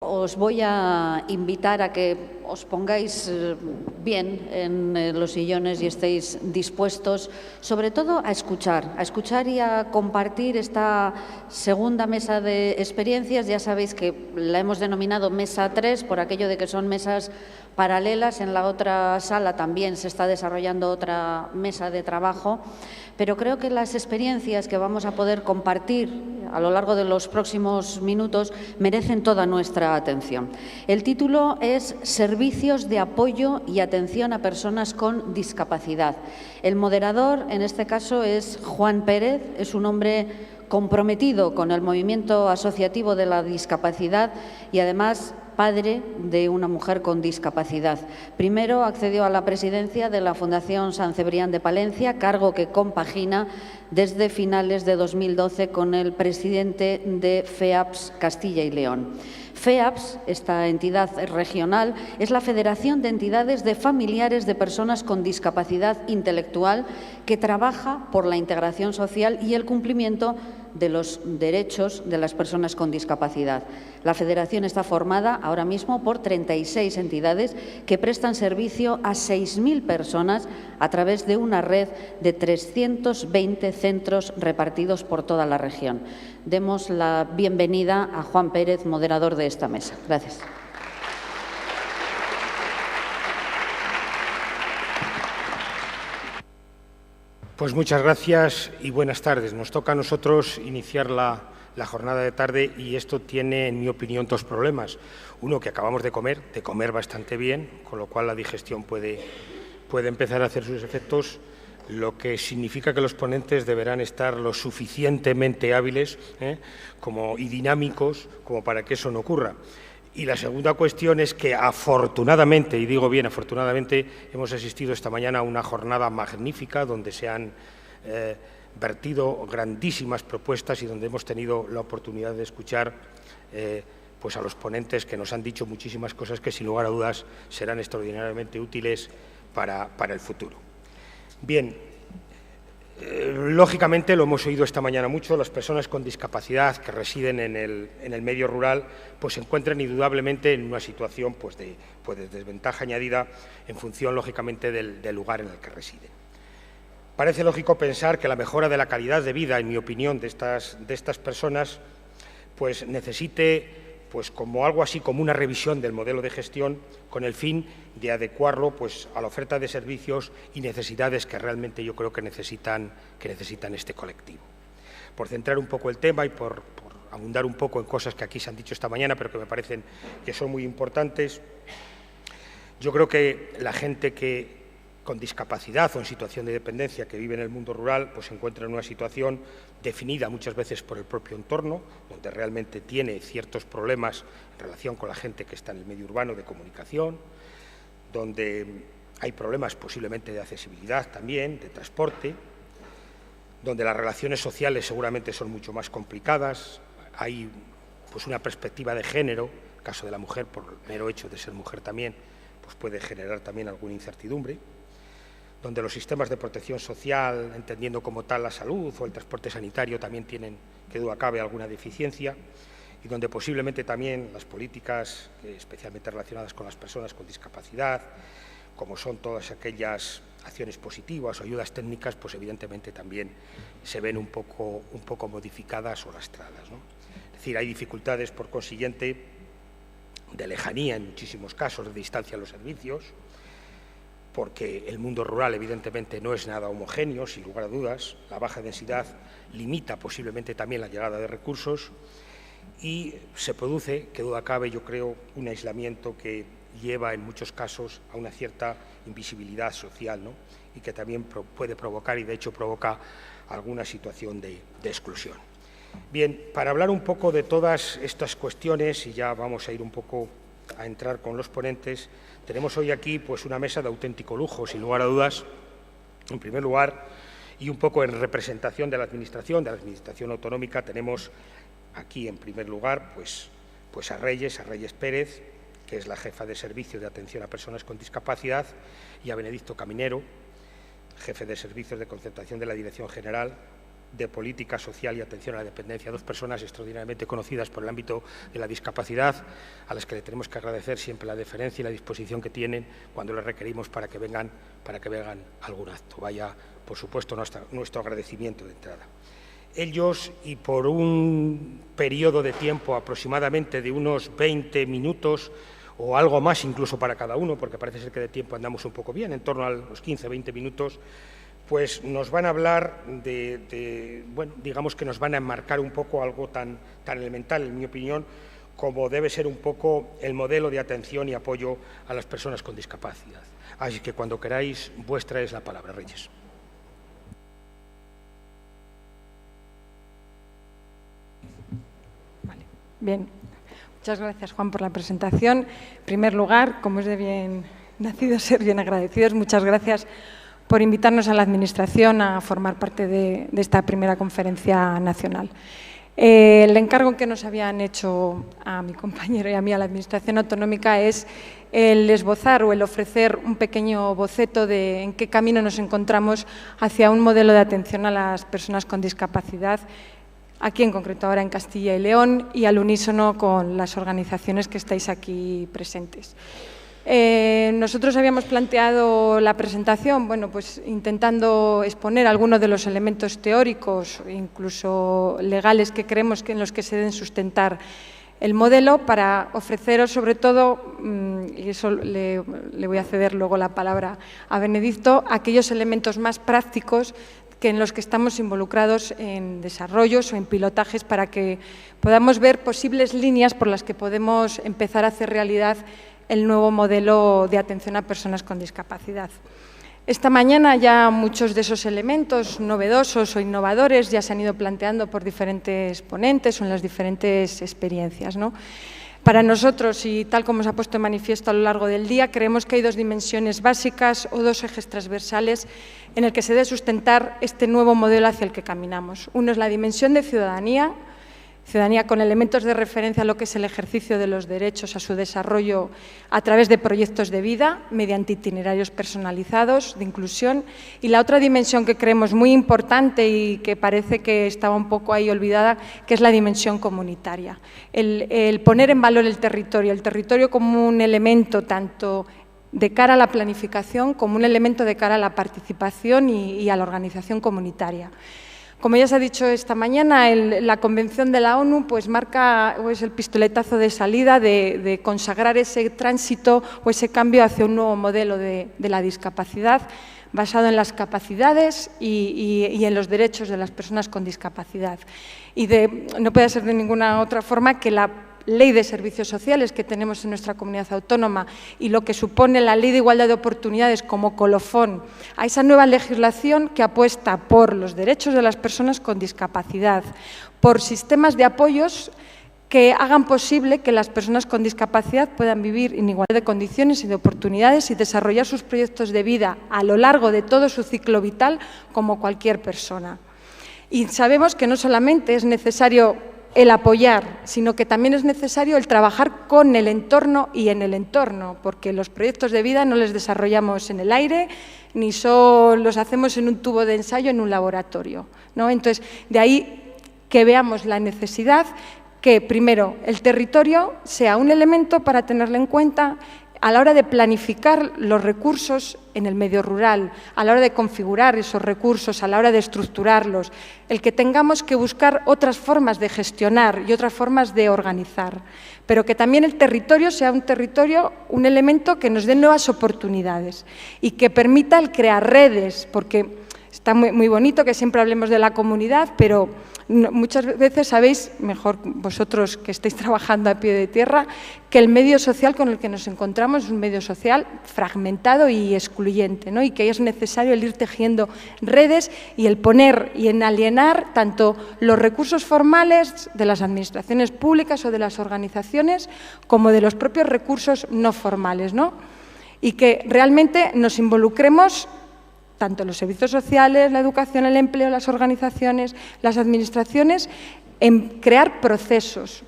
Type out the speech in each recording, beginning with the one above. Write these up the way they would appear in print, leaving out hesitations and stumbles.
Os voy a invitar a que os pongáis bien en los sillones y estéis dispuestos, sobre todo a escuchar y a compartir esta segunda mesa de experiencias. Ya sabéis que la hemos denominado Mesa 3 por aquello de que son mesas paralelas. En la otra sala también se está desarrollando otra mesa de trabajo, pero creo que las experiencias que vamos a poder compartir a lo largo de los próximos minutos merecen toda nuestra atención. El título es Servicios de apoyo y atención a personas con discapacidad. El moderador, en este caso, es Juan Pérez. Es un hombre comprometido con el movimiento asociativo de la discapacidad y, además, padre de una mujer con discapacidad. Primero accedió a la presidencia de la Fundación San Cebrián de Palencia, cargo que compagina desde finales de 2012 con el presidente de FEAPS Castilla y León. FEAPS, esta entidad regional, es la Federación de Entidades de Familiares de Personas con Discapacidad Intelectual que trabaja por la integración social y el cumplimiento de los derechos de las personas con discapacidad. La federación está formada ahora mismo por 36 entidades que prestan servicio a 6.000 personas a través de una red de 320 centros repartidos por toda la región. Demos la bienvenida a Juan Pérez, moderador de esta mesa. Gracias. Pues muchas gracias y buenas tardes. Nos toca a nosotros iniciar la jornada de tarde y esto tiene, en mi opinión, dos problemas. Uno, que acabamos de comer bastante bien, con lo cual la digestión puede empezar a hacer sus efectos, lo que significa que los ponentes deberán estar lo suficientemente hábiles y dinámicos como para que eso no ocurra. Y la segunda cuestión es que afortunadamente, y digo bien afortunadamente, hemos asistido esta mañana a una jornada magnífica donde se han vertido grandísimas propuestas y donde hemos tenido la oportunidad de escuchar pues a los ponentes que nos han dicho muchísimas cosas que sin lugar a dudas serán extraordinariamente útiles para el futuro. Bien, lógicamente lo hemos oído esta mañana mucho, las personas con discapacidad que residen en el medio rural pues se encuentran indudablemente en una situación pues de desventaja añadida en función lógicamente del lugar en el que residen. Parece lógico pensar que la mejora de la calidad de vida, en mi opinión, de estas personas pues necesite pues como algo así como una revisión del modelo de gestión con el fin de adecuarlo pues a la oferta de servicios y necesidades que realmente yo creo que necesitan este colectivo. Por centrar un poco el tema y por abundar un poco en cosas que aquí se han dicho esta mañana, pero que me parecen que son muy importantes, yo creo que la gente que con discapacidad o en situación de dependencia que vive en el mundo rural, pues se encuentra en una situación definida muchas veces por el propio entorno, donde realmente tiene ciertos problemas en relación con la gente que está en el medio urbano de comunicación, donde hay problemas posiblemente de accesibilidad también, de transporte, donde las relaciones sociales seguramente son mucho más complicadas, hay pues una perspectiva de género, en el caso de la mujer, por el mero hecho de ser mujer también, pues puede generar también alguna incertidumbre, donde los sistemas de protección social, entendiendo como tal la salud o el transporte sanitario, también tienen, que duda cabe, alguna deficiencia, y donde posiblemente también las políticas, especialmente relacionadas con las personas con discapacidad, como son todas aquellas acciones positivas o ayudas técnicas, pues evidentemente también se ven un poco modificadas o lastradas, ¿no? Es decir, hay dificultades, por consiguiente, de lejanía en muchísimos casos, de distancia a los servicios, porque el mundo rural evidentemente no es nada homogéneo, sin lugar a dudas. La baja densidad limita posiblemente también la llegada de recursos y se produce, que duda cabe, yo creo, un aislamiento que lleva en muchos casos a una cierta invisibilidad social, ¿no? Y que también puede provocar, y de hecho provoca, alguna situación de exclusión. Bien, para hablar un poco de todas estas cuestiones, y ya vamos a ir un poco a entrar con los ponentes, tenemos hoy aquí pues una mesa de auténtico lujo, sin lugar a dudas. En primer lugar, y un poco en representación de la Administración autonómica, tenemos aquí en primer lugar pues a Reyes Pérez, que es la jefa de Servicio de Atención a Personas con Discapacidad, y a Benedicto Caminero, jefe de Servicios de Concertación de la Dirección General, de Política Social y Atención a la Dependencia, dos personas extraordinariamente conocidas por el ámbito de la discapacidad, a las que le tenemos que agradecer siempre la deferencia y la disposición que tienen cuando les requerimos para que vengan a algún acto. Vaya, por supuesto, nuestro agradecimiento de entrada. Ellos, y por un periodo de tiempo aproximadamente de unos 20 minutos o algo más incluso para cada uno, porque parece ser que de tiempo andamos un poco bien, en torno a los 15-20 minutos, pues nos van a hablar bueno, digamos que nos van a enmarcar un poco algo tan elemental, en mi opinión, como debe ser un poco el modelo de atención y apoyo a las personas con discapacidad. Así que cuando queráis, vuestra es la palabra, Reyes. Vale. Bien. Muchas gracias, Juan, por la presentación. En primer lugar, como es de bien nacido ser bien agradecidos, muchas gracias por invitarnos a la Administración a formar parte de esta primera conferencia nacional. El encargo que nos habían hecho a mi compañero y a mí, a la Administración Autonómica, es el esbozar o el ofrecer un pequeño boceto de en qué camino nos encontramos hacia un modelo de atención a las personas con discapacidad, aquí en concreto ahora en Castilla y León, y al unísono con las organizaciones que estáis aquí presentes. Nosotros habíamos planteado la presentación, bueno, pues intentando exponer algunos de los elementos teóricos, incluso legales, que creemos que en los que se deben sustentar el modelo, para ofreceros sobre todo, y eso le voy a ceder luego la palabra a Benedicto, aquellos elementos más prácticos en los que estamos involucrados en desarrollos o en pilotajes para que podamos ver posibles líneas por las que podemos empezar a hacer realidad el nuevo modelo de atención a personas con discapacidad. Esta mañana ya muchos de esos elementos novedosos o innovadores ya se han ido planteando por diferentes ponentes o en las diferentes experiencias, ¿no? Para nosotros, y tal como se ha puesto en manifiesto a lo largo del día, creemos que hay dos dimensiones básicas o dos ejes transversales en el que se debe sustentar este nuevo modelo hacia el que caminamos. Uno es la dimensión de ciudadanía con elementos de referencia a lo que es el ejercicio de los derechos, a su desarrollo a través de proyectos de vida, mediante itinerarios personalizados de inclusión. Y la otra dimensión que creemos muy importante y que parece que estaba un poco ahí olvidada, que es la dimensión comunitaria. El poner en valor el territorio como un elemento tanto de cara a la planificación como un elemento de cara a la participación y a la organización comunitaria. Como ya se ha dicho esta mañana, la Convención de la ONU pues marca el pistoletazo de salida de consagrar ese tránsito o ese cambio hacia un nuevo modelo de la discapacidad basado en las capacidades y en los derechos de las personas con discapacidad. Y no puede ser de ninguna otra forma que la Ley de Servicios Sociales que tenemos en nuestra comunidad autónoma y lo que supone la Ley de Igualdad de Oportunidades como colofón a esa nueva legislación que apuesta por los derechos de las personas con discapacidad, por sistemas de apoyos que hagan posible que las personas con discapacidad puedan vivir en igualdad de condiciones y de oportunidades y desarrollar sus proyectos de vida a lo largo de todo su ciclo vital como cualquier persona. Y sabemos que no solamente es necesario el apoyar, sino que también es necesario el trabajar con el entorno y en el entorno, porque los proyectos de vida no los desarrollamos en el aire, ni solo los hacemos en un tubo de ensayo en un laboratorio, ¿no? Entonces, de ahí que veamos la necesidad que, primero, el territorio sea un elemento para tenerlo en cuenta a la hora de planificar los recursos en el medio rural, a la hora de configurar esos recursos, a la hora de estructurarlos, el que tengamos que buscar otras formas de gestionar y otras formas de organizar, pero que también el territorio sea un elemento que nos dé nuevas oportunidades y que permita el crear redes, porque está muy bonito que siempre hablemos de la comunidad, pero muchas veces sabéis, mejor vosotros que estáis trabajando a pie de tierra, que el medio social con el que nos encontramos es un medio social fragmentado y excluyente, ¿no? Y que es necesario el ir tejiendo redes y el poner y en alienar tanto los recursos formales de las administraciones públicas o de las organizaciones como de los propios recursos no formales, ¿no? Y que realmente nos involucremos tanto los servicios sociales, la educación, el empleo, las organizaciones, las administraciones, en crear procesos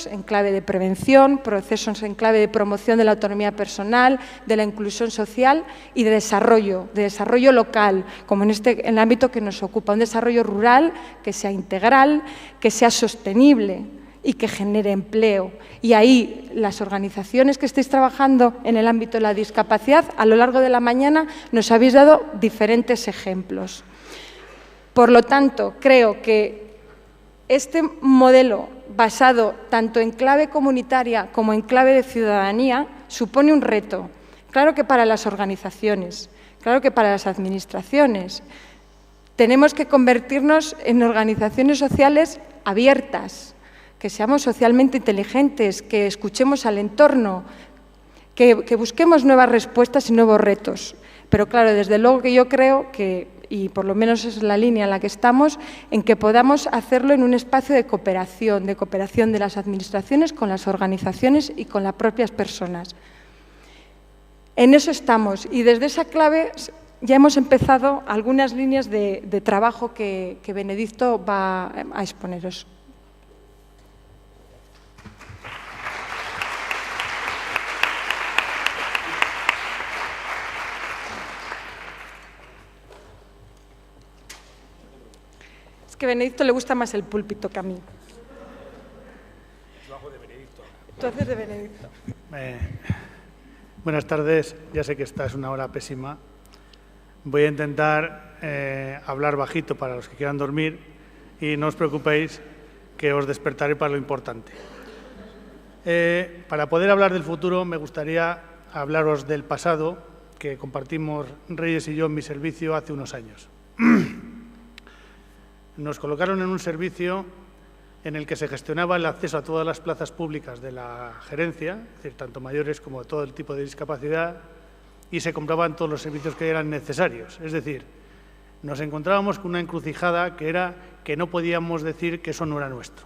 en clave de prevención, procesos en clave de promoción de la autonomía personal, de la inclusión social y de desarrollo local, como en el ámbito que nos ocupa, un desarrollo rural que sea integral, que sea sostenible y que genere empleo. Y ahí las organizaciones que estéis trabajando en el ámbito de la discapacidad, a lo largo de la mañana nos habéis dado diferentes ejemplos. Por lo tanto, creo que este modelo basado tanto en clave comunitaria como en clave de ciudadanía supone un reto. Claro que para las organizaciones, claro que para las administraciones. Tenemos que convertirnos en organizaciones sociales abiertas, que seamos socialmente inteligentes, que escuchemos al entorno, que busquemos nuevas respuestas y nuevos retos. Pero claro, desde luego que yo creo que, y por lo menos es la línea en la que estamos, en que podamos hacerlo en un espacio de cooperación de las administraciones con las organizaciones y con las propias personas. En eso estamos y desde esa clave ya hemos empezado algunas líneas de trabajo que Benedicto va a exponeros. Que a Benedicto le gusta más el púlpito que a mí. Yo hago de Benedicto. Tú haces de Benedicto. Buenas tardes. Ya sé que esta es una hora pésima. Voy a intentar hablar bajito para los que quieran dormir y no os preocupéis que os despertaré para lo importante. Para poder hablar del futuro me gustaría hablaros del pasado que compartimos Reyes y yo en mi servicio hace unos años. Nos colocaron en un servicio en el que se gestionaba el acceso a todas las plazas públicas de la gerencia, es decir, tanto mayores como todo el tipo de discapacidad, y se compraban todos los servicios que eran necesarios. Es decir, nos encontrábamos con una encrucijada que era que no podíamos decir que eso no era nuestro.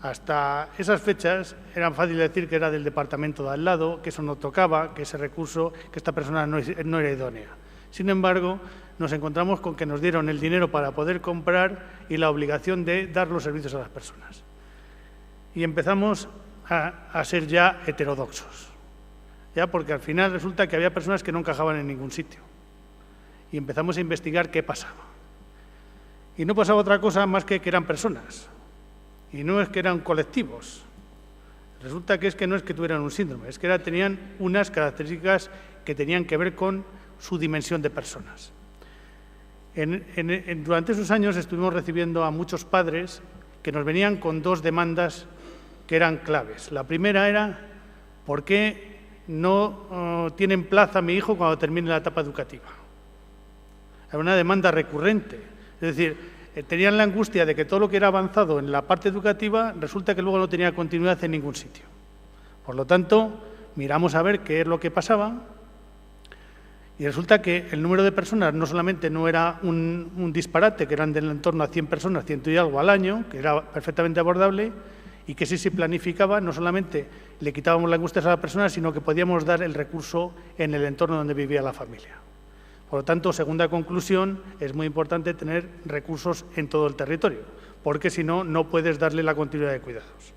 Hasta esas fechas era fácil decir que era del departamento de al lado, que eso no tocaba, que ese recurso, que esta persona no era idónea. Sin embargo, nos encontramos con que nos dieron el dinero para poder comprar y la obligación de dar los servicios a las personas. Y empezamos a ser ya heterodoxos, ya porque al final resulta que había personas que no encajaban en ningún sitio. Y empezamos a investigar qué pasaba. Y no pasaba otra cosa más que eran personas. Y no es que eran colectivos. Resulta que es que no es que tuvieran un síndrome, es que tenían unas características que tenían que ver con su dimensión de personas. Durante esos años estuvimos recibiendo a muchos padres que nos venían con dos demandas que eran claves. La primera era, ¿por qué no tienen plaza mi hijo cuando termine la etapa educativa? Era una demanda recurrente. Es decir, tenían la angustia de que todo lo que era avanzado en la parte educativa resulta que luego no tenía continuidad en ningún sitio. Por lo tanto, miramos a ver qué es lo que pasaba. Y resulta que el número de personas no solamente no era un disparate, que eran del entorno a 100 personas, 100 y algo al año, que era perfectamente abordable, y que si se planificaba, no solamente le quitábamos la angustia a la persona, sino que podíamos dar el recurso en el entorno donde vivía la familia. Por lo tanto, segunda conclusión, es muy importante tener recursos en todo el territorio, porque si no, no puedes darle la continuidad de cuidados.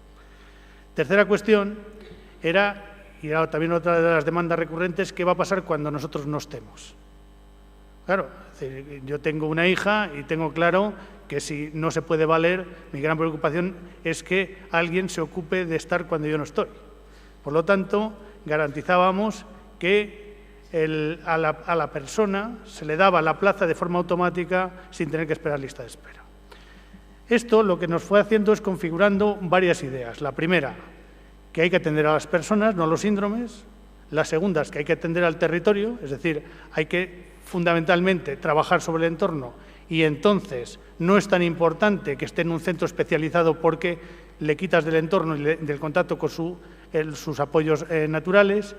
Tercera cuestión era, y era también otra de las demandas recurrentes, ¿qué va a pasar cuando nosotros no estemos? Claro, yo tengo una hija y tengo claro que si no se puede valer, mi gran preocupación es que alguien se ocupe de estar cuando yo no estoy. Por lo tanto, garantizábamos que a la persona se le daba la plaza de forma automática sin tener que esperar lista de espera. Esto lo que nos fue haciendo es configurando varias ideas. La primera, que hay que atender a las personas, no a los síndromes. La segunda es que hay que atender al territorio, es decir, hay que fundamentalmente trabajar sobre el entorno y entonces no es tan importante que esté en un centro especializado porque le quitas del entorno y del contacto con sus apoyos naturales.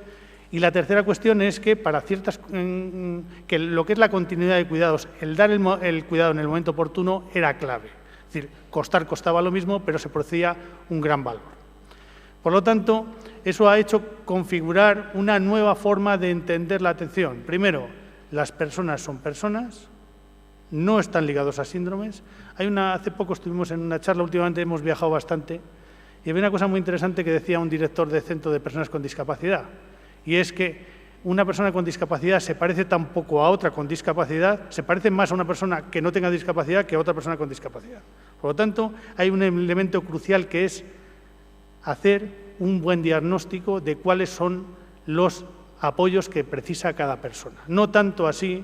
Y la tercera cuestión es que para que lo que es la continuidad de cuidados, el dar el cuidado en el momento oportuno era clave. Es decir, costaba lo mismo, pero se producía un gran valor. Por lo tanto, eso ha hecho configurar una nueva forma de entender la atención. Primero, las personas son personas no están ligados a síndromes. Hace poco estuvimos en una charla, últimamente hemos viajado bastante, y había una cosa muy interesante que decía un director de centro de personas con discapacidad, y es que una persona con discapacidad se parece tan poco a otra con discapacidad, se parece más a una persona que no tenga discapacidad que a otra persona con discapacidad. Por lo tanto, hay un elemento crucial que es hacer un buen diagnóstico de cuáles son los apoyos que precisa cada persona. No tanto así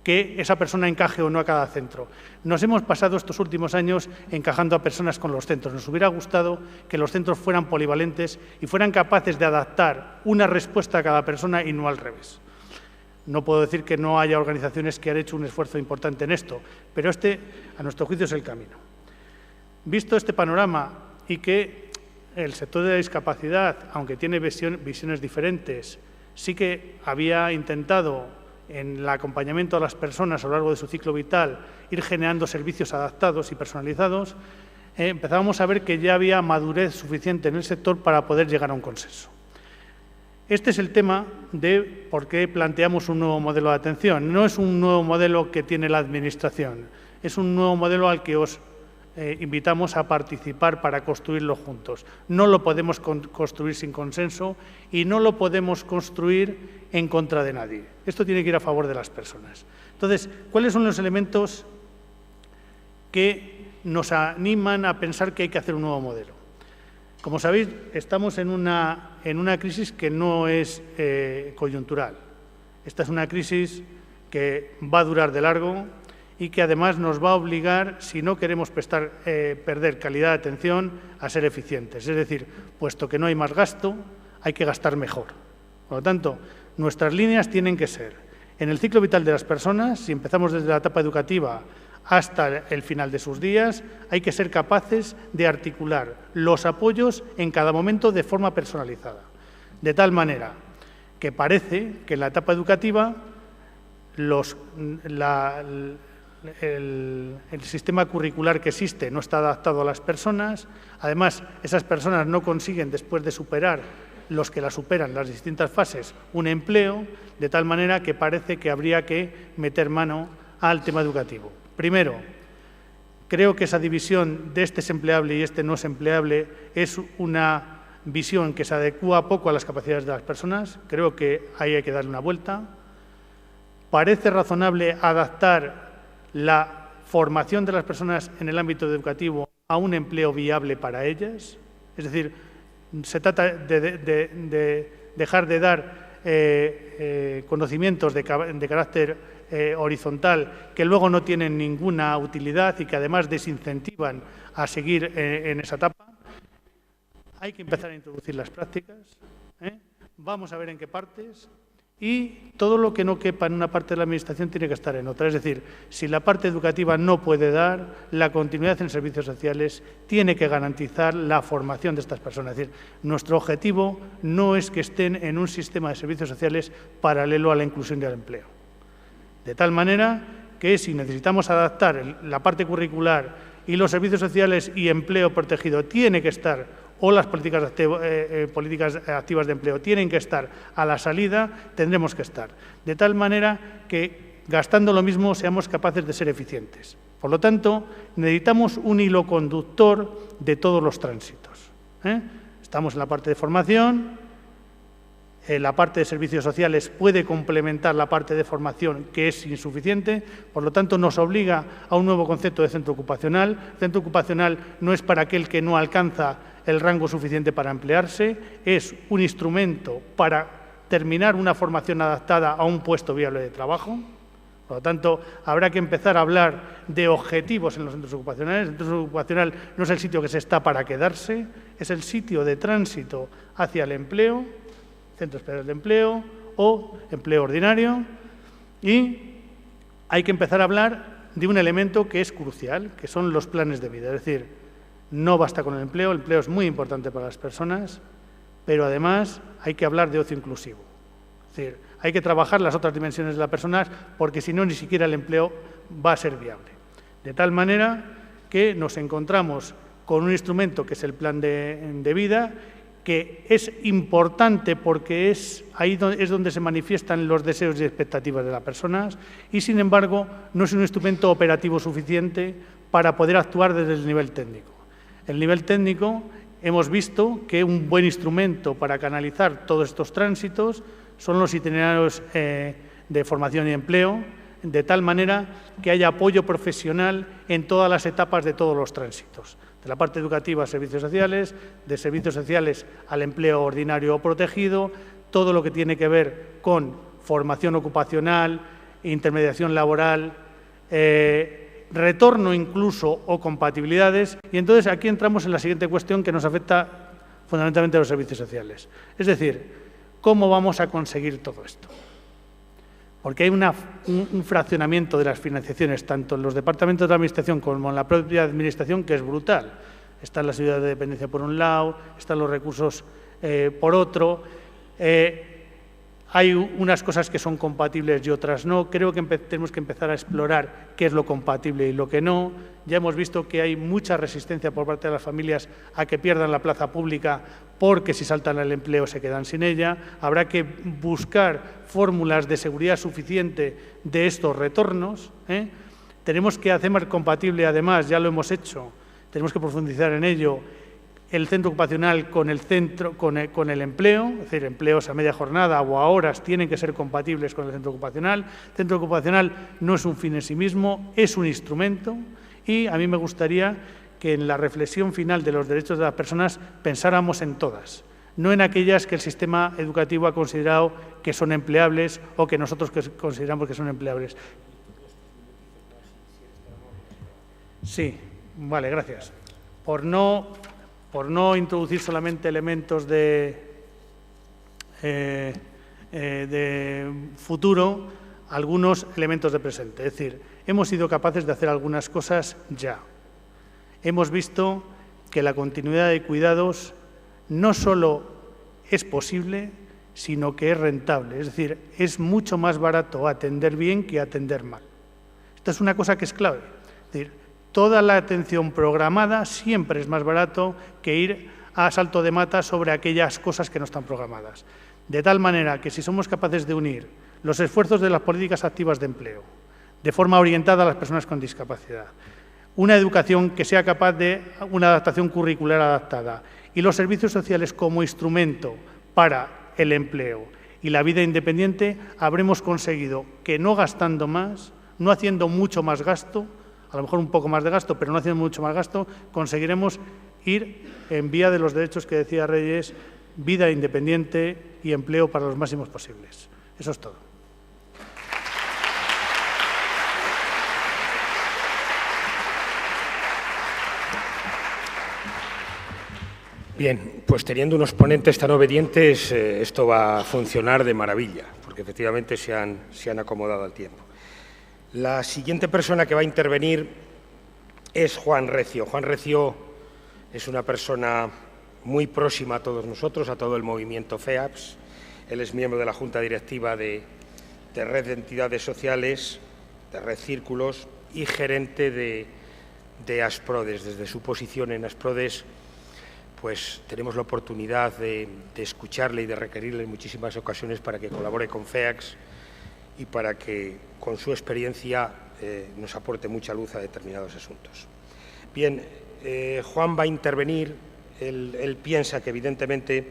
que esa persona encaje o no a cada centro. Nos hemos pasado estos últimos años encajando a personas con los centros. Nos hubiera gustado que los centros fueran polivalentes y fueran capaces de adaptar una respuesta a cada persona y no al revés. No puedo decir que no haya organizaciones que han hecho un esfuerzo importante en esto, pero a nuestro juicio, es el camino. Visto este panorama y que el sector de la discapacidad, aunque tiene visiones diferentes, sí que había intentado en el acompañamiento a las personas a lo largo de su ciclo vital, ir generando servicios adaptados y personalizados, empezábamos a ver que ya había madurez suficiente en el sector para poder llegar a un consenso. Este es el tema de por qué planteamos un nuevo modelo de atención. No es un nuevo modelo que tiene la Administración, es un nuevo modelo al que os invitamos a participar para construirlo juntos. No lo podemos construir sin consenso y no lo podemos construir en contra de nadie. Esto tiene que ir a favor de las personas. Entonces, ¿cuáles son los elementos que nos animan a pensar que hay que hacer un nuevo modelo? Como sabéis, estamos en una crisis que no es coyuntural. Esta es una crisis que va a durar de largo y que además nos va a obligar, si no queremos perder calidad de atención, a ser eficientes. Es decir, puesto que no hay más gasto, hay que gastar mejor. Por lo tanto, nuestras líneas tienen que ser, en el ciclo vital de las personas, si empezamos desde la etapa educativa hasta el final de sus días, hay que ser capaces de articular los apoyos en cada momento de forma personalizada. De tal manera que parece que en la etapa educativa el sistema curricular que existe no está adaptado a las personas. Además, esas personas no consiguen, después de superar los que la superan las distintas fases, un empleo, de tal manera que parece que habría que meter mano al tema educativo. Primero, creo que esa división de este es empleable y este no es empleable es una visión que se adecúa poco a las capacidades de las personas. Creo que ahí hay que darle una vuelta. Parece razonable adaptar la formación de las personas en el ámbito educativo a un empleo viable para ellas. Es decir, se trata de dejar de dar conocimientos de carácter horizontal que luego no tienen ninguna utilidad y que además desincentivan a seguir en esa etapa. Hay que empezar a introducir las prácticas. Vamos a ver en qué partes. Y todo lo que no quepa en una parte de la Administración tiene que estar en otra. Es decir, si la parte educativa no puede dar, la continuidad en servicios sociales tiene que garantizar la formación de estas personas. Es decir, nuestro objetivo no es que estén en un sistema de servicios sociales paralelo a la inclusión y al empleo. De tal manera que si necesitamos adaptar la parte curricular y los servicios sociales y empleo protegido tiene que estar, o las políticas activas de empleo tienen que estar a la salida, tendremos que estar. De tal manera que, gastando lo mismo, seamos capaces de ser eficientes. Por lo tanto, necesitamos un hilo conductor de todos los tránsitos. Estamos en la parte de formación, la parte de servicios sociales puede complementar la parte de formación, que es insuficiente, por lo tanto nos obliga a un nuevo concepto de centro ocupacional. El centro ocupacional no es para aquel que no alcanza el rango suficiente para emplearse, es un instrumento para terminar una formación adaptada a un puesto viable de trabajo. Por lo tanto, habrá que empezar a hablar de objetivos en los centros ocupacionales. El centro ocupacional no es el sitio que se está para quedarse, es el sitio de tránsito hacia el empleo, centros especiales de empleo o empleo ordinario, y hay que empezar a hablar de un elemento que es crucial, que son los planes de vida. Es decir, no basta con el empleo es muy importante para las personas, pero además hay que hablar de ocio inclusivo. Es decir, hay que trabajar las otras dimensiones de la persona porque si no, ni siquiera el empleo va a ser viable. De tal manera que nos encontramos con un instrumento que es el plan de vida, que es importante porque es donde se manifiestan los deseos y expectativas de las personas y, sin embargo, no es un instrumento operativo suficiente para poder actuar desde el nivel técnico. El nivel técnico hemos visto que un buen instrumento para canalizar todos estos tránsitos son los itinerarios de formación y empleo, de tal manera que haya apoyo profesional en todas las etapas de todos los tránsitos. De la parte educativa a servicios sociales, de servicios sociales al empleo ordinario o protegido, todo lo que tiene que ver con formación ocupacional, intermediación laboral, retorno incluso o compatibilidades. Y entonces aquí entramos en la siguiente cuestión que nos afecta fundamentalmente a los servicios sociales. Es decir, ¿cómo vamos a conseguir todo esto? Porque hay un fraccionamiento de las financiaciones, tanto en los departamentos de administración como en la propia administración, que es brutal. Están las ayudas de dependencia por un lado, están los recursos por otro. Hay unas cosas que son compatibles y otras no. Creo que tenemos que empezar a explorar qué es lo compatible y lo que no. Ya hemos visto que hay mucha resistencia por parte de las familias a que pierdan la plaza pública porque si saltan al empleo se quedan sin ella. Habrá que buscar fórmulas de seguridad suficiente de estos retornos. Tenemos que hacer más compatible, además, ya lo hemos hecho, tenemos que profundizar en ello, el centro ocupacional con el empleo, es decir, empleos a media jornada o a horas tienen que ser compatibles con el centro ocupacional. El centro ocupacional no es un fin en sí mismo, es un instrumento y a mí me gustaría que en la reflexión final de los derechos de las personas pensáramos en todas, no en aquellas que el sistema educativo ha considerado que son empleables o que nosotros consideramos que son empleables. Sí, vale, gracias. Por no introducir solamente elementos de futuro, algunos elementos de presente. Es decir, hemos sido capaces de hacer algunas cosas ya. Hemos visto que la continuidad de cuidados no solo es posible, sino que es rentable. Es decir, es mucho más barato atender bien que atender mal. Esta es una cosa que es clave. Es decir, toda la atención programada siempre es más barato que ir a salto de mata sobre aquellas cosas que no están programadas. De tal manera que si somos capaces de unir los esfuerzos de las políticas activas de empleo, de forma orientada a las personas con discapacidad, una educación que sea capaz de una adaptación curricular adaptada y los servicios sociales como instrumento para el empleo y la vida independiente, habremos conseguido que no gastando más, no haciendo mucho más gasto, a lo mejor un poco más de gasto, pero no haciendo mucho más gasto, conseguiremos ir en vía de los derechos que decía Reyes, vida independiente y empleo para los máximos posibles. Eso es todo. Bien, pues teniendo unos ponentes tan obedientes, esto va a funcionar de maravilla, porque efectivamente se han acomodado al tiempo. La siguiente persona que va a intervenir es Juan Recio. Juan Recio es una persona muy próxima a todos nosotros, a todo el movimiento FEAPS. Él es miembro de la Junta Directiva de Red de Entidades Sociales, de Red Círculos y gerente de Asprodes. Desde su posición en Asprodes, pues tenemos la oportunidad de escucharle y de requerirle en muchísimas ocasiones para que colabore con FEAPS y para que con su experiencia nos aporte mucha luz a determinados asuntos. Bien, Juan va a intervenir. Él piensa que evidentemente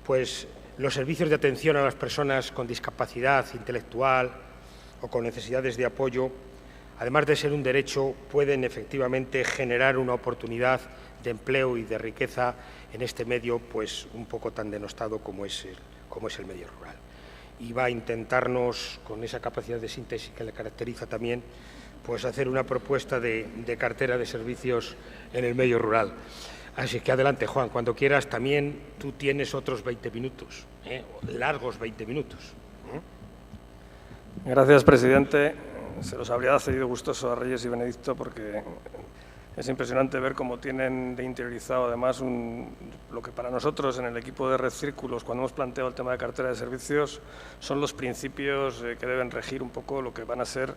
pues, los servicios de atención a las personas con discapacidad intelectual o con necesidades de apoyo, además de ser un derecho, pueden efectivamente generar una oportunidad de empleo y de riqueza en este medio pues, un poco tan denostado como es el medio rural. Y va a intentarnos, con esa capacidad de síntesis que le caracteriza también, pues hacer una propuesta de cartera de servicios en el medio rural. Así que adelante, Juan, cuando quieras. También tú tienes otros 20 minutos, largos 20 minutos. Gracias, presidente. Se los habría cedido gustoso a Reyes y Benedicto porque es impresionante ver cómo tienen de interiorizado, además, lo que para nosotros en el equipo de Red Círculos, cuando hemos planteado el tema de cartera de servicios, son los principios que deben regir un poco lo que van a ser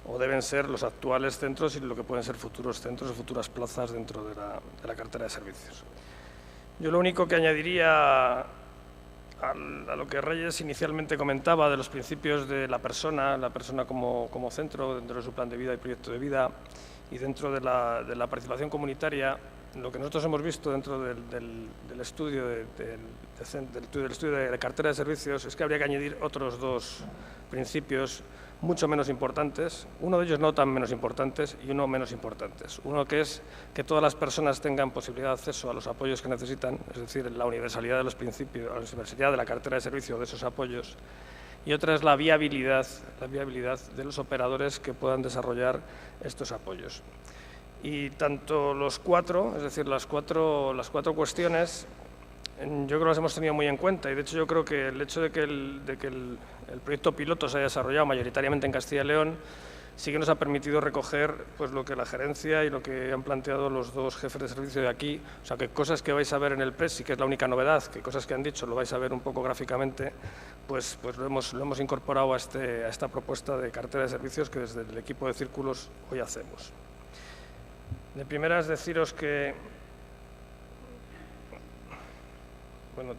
o deben ser los actuales centros y lo que pueden ser futuros centros o futuras plazas dentro de la cartera de servicios. Yo lo único que añadiría a lo que Reyes inicialmente comentaba de los principios de la persona como centro dentro de su plan de vida y proyecto de vida y dentro de la participación comunitaria, lo que nosotros hemos visto dentro del estudio de cartera de servicios es que habría que añadir otros dos principios mucho menos importantes, uno de ellos no tan menos importantes y uno menos importantes. Uno que es que todas las personas tengan posibilidad de acceso a los apoyos que necesitan, es decir, la universalidad de los principios, la universalidad de la cartera de servicios de esos apoyos. Y otra es la viabilidad de los operadores que puedan desarrollar estos apoyos. Y tanto los cuatro, es decir, las cuatro cuestiones, yo creo que las hemos tenido muy en cuenta y de hecho yo creo que el hecho de que el proyecto piloto se haya desarrollado mayoritariamente en Castilla y León sí que nos ha permitido recoger pues, lo que la gerencia y lo que han planteado los dos jefes de servicio de aquí, o sea que cosas que vais a ver en el PRES, sí que es la única novedad, que cosas que han dicho lo vais a ver un poco gráficamente, pues lo hemos incorporado a esta propuesta de cartera de servicios que desde el equipo de Círculos hoy hacemos. De primeras deciros que, bueno,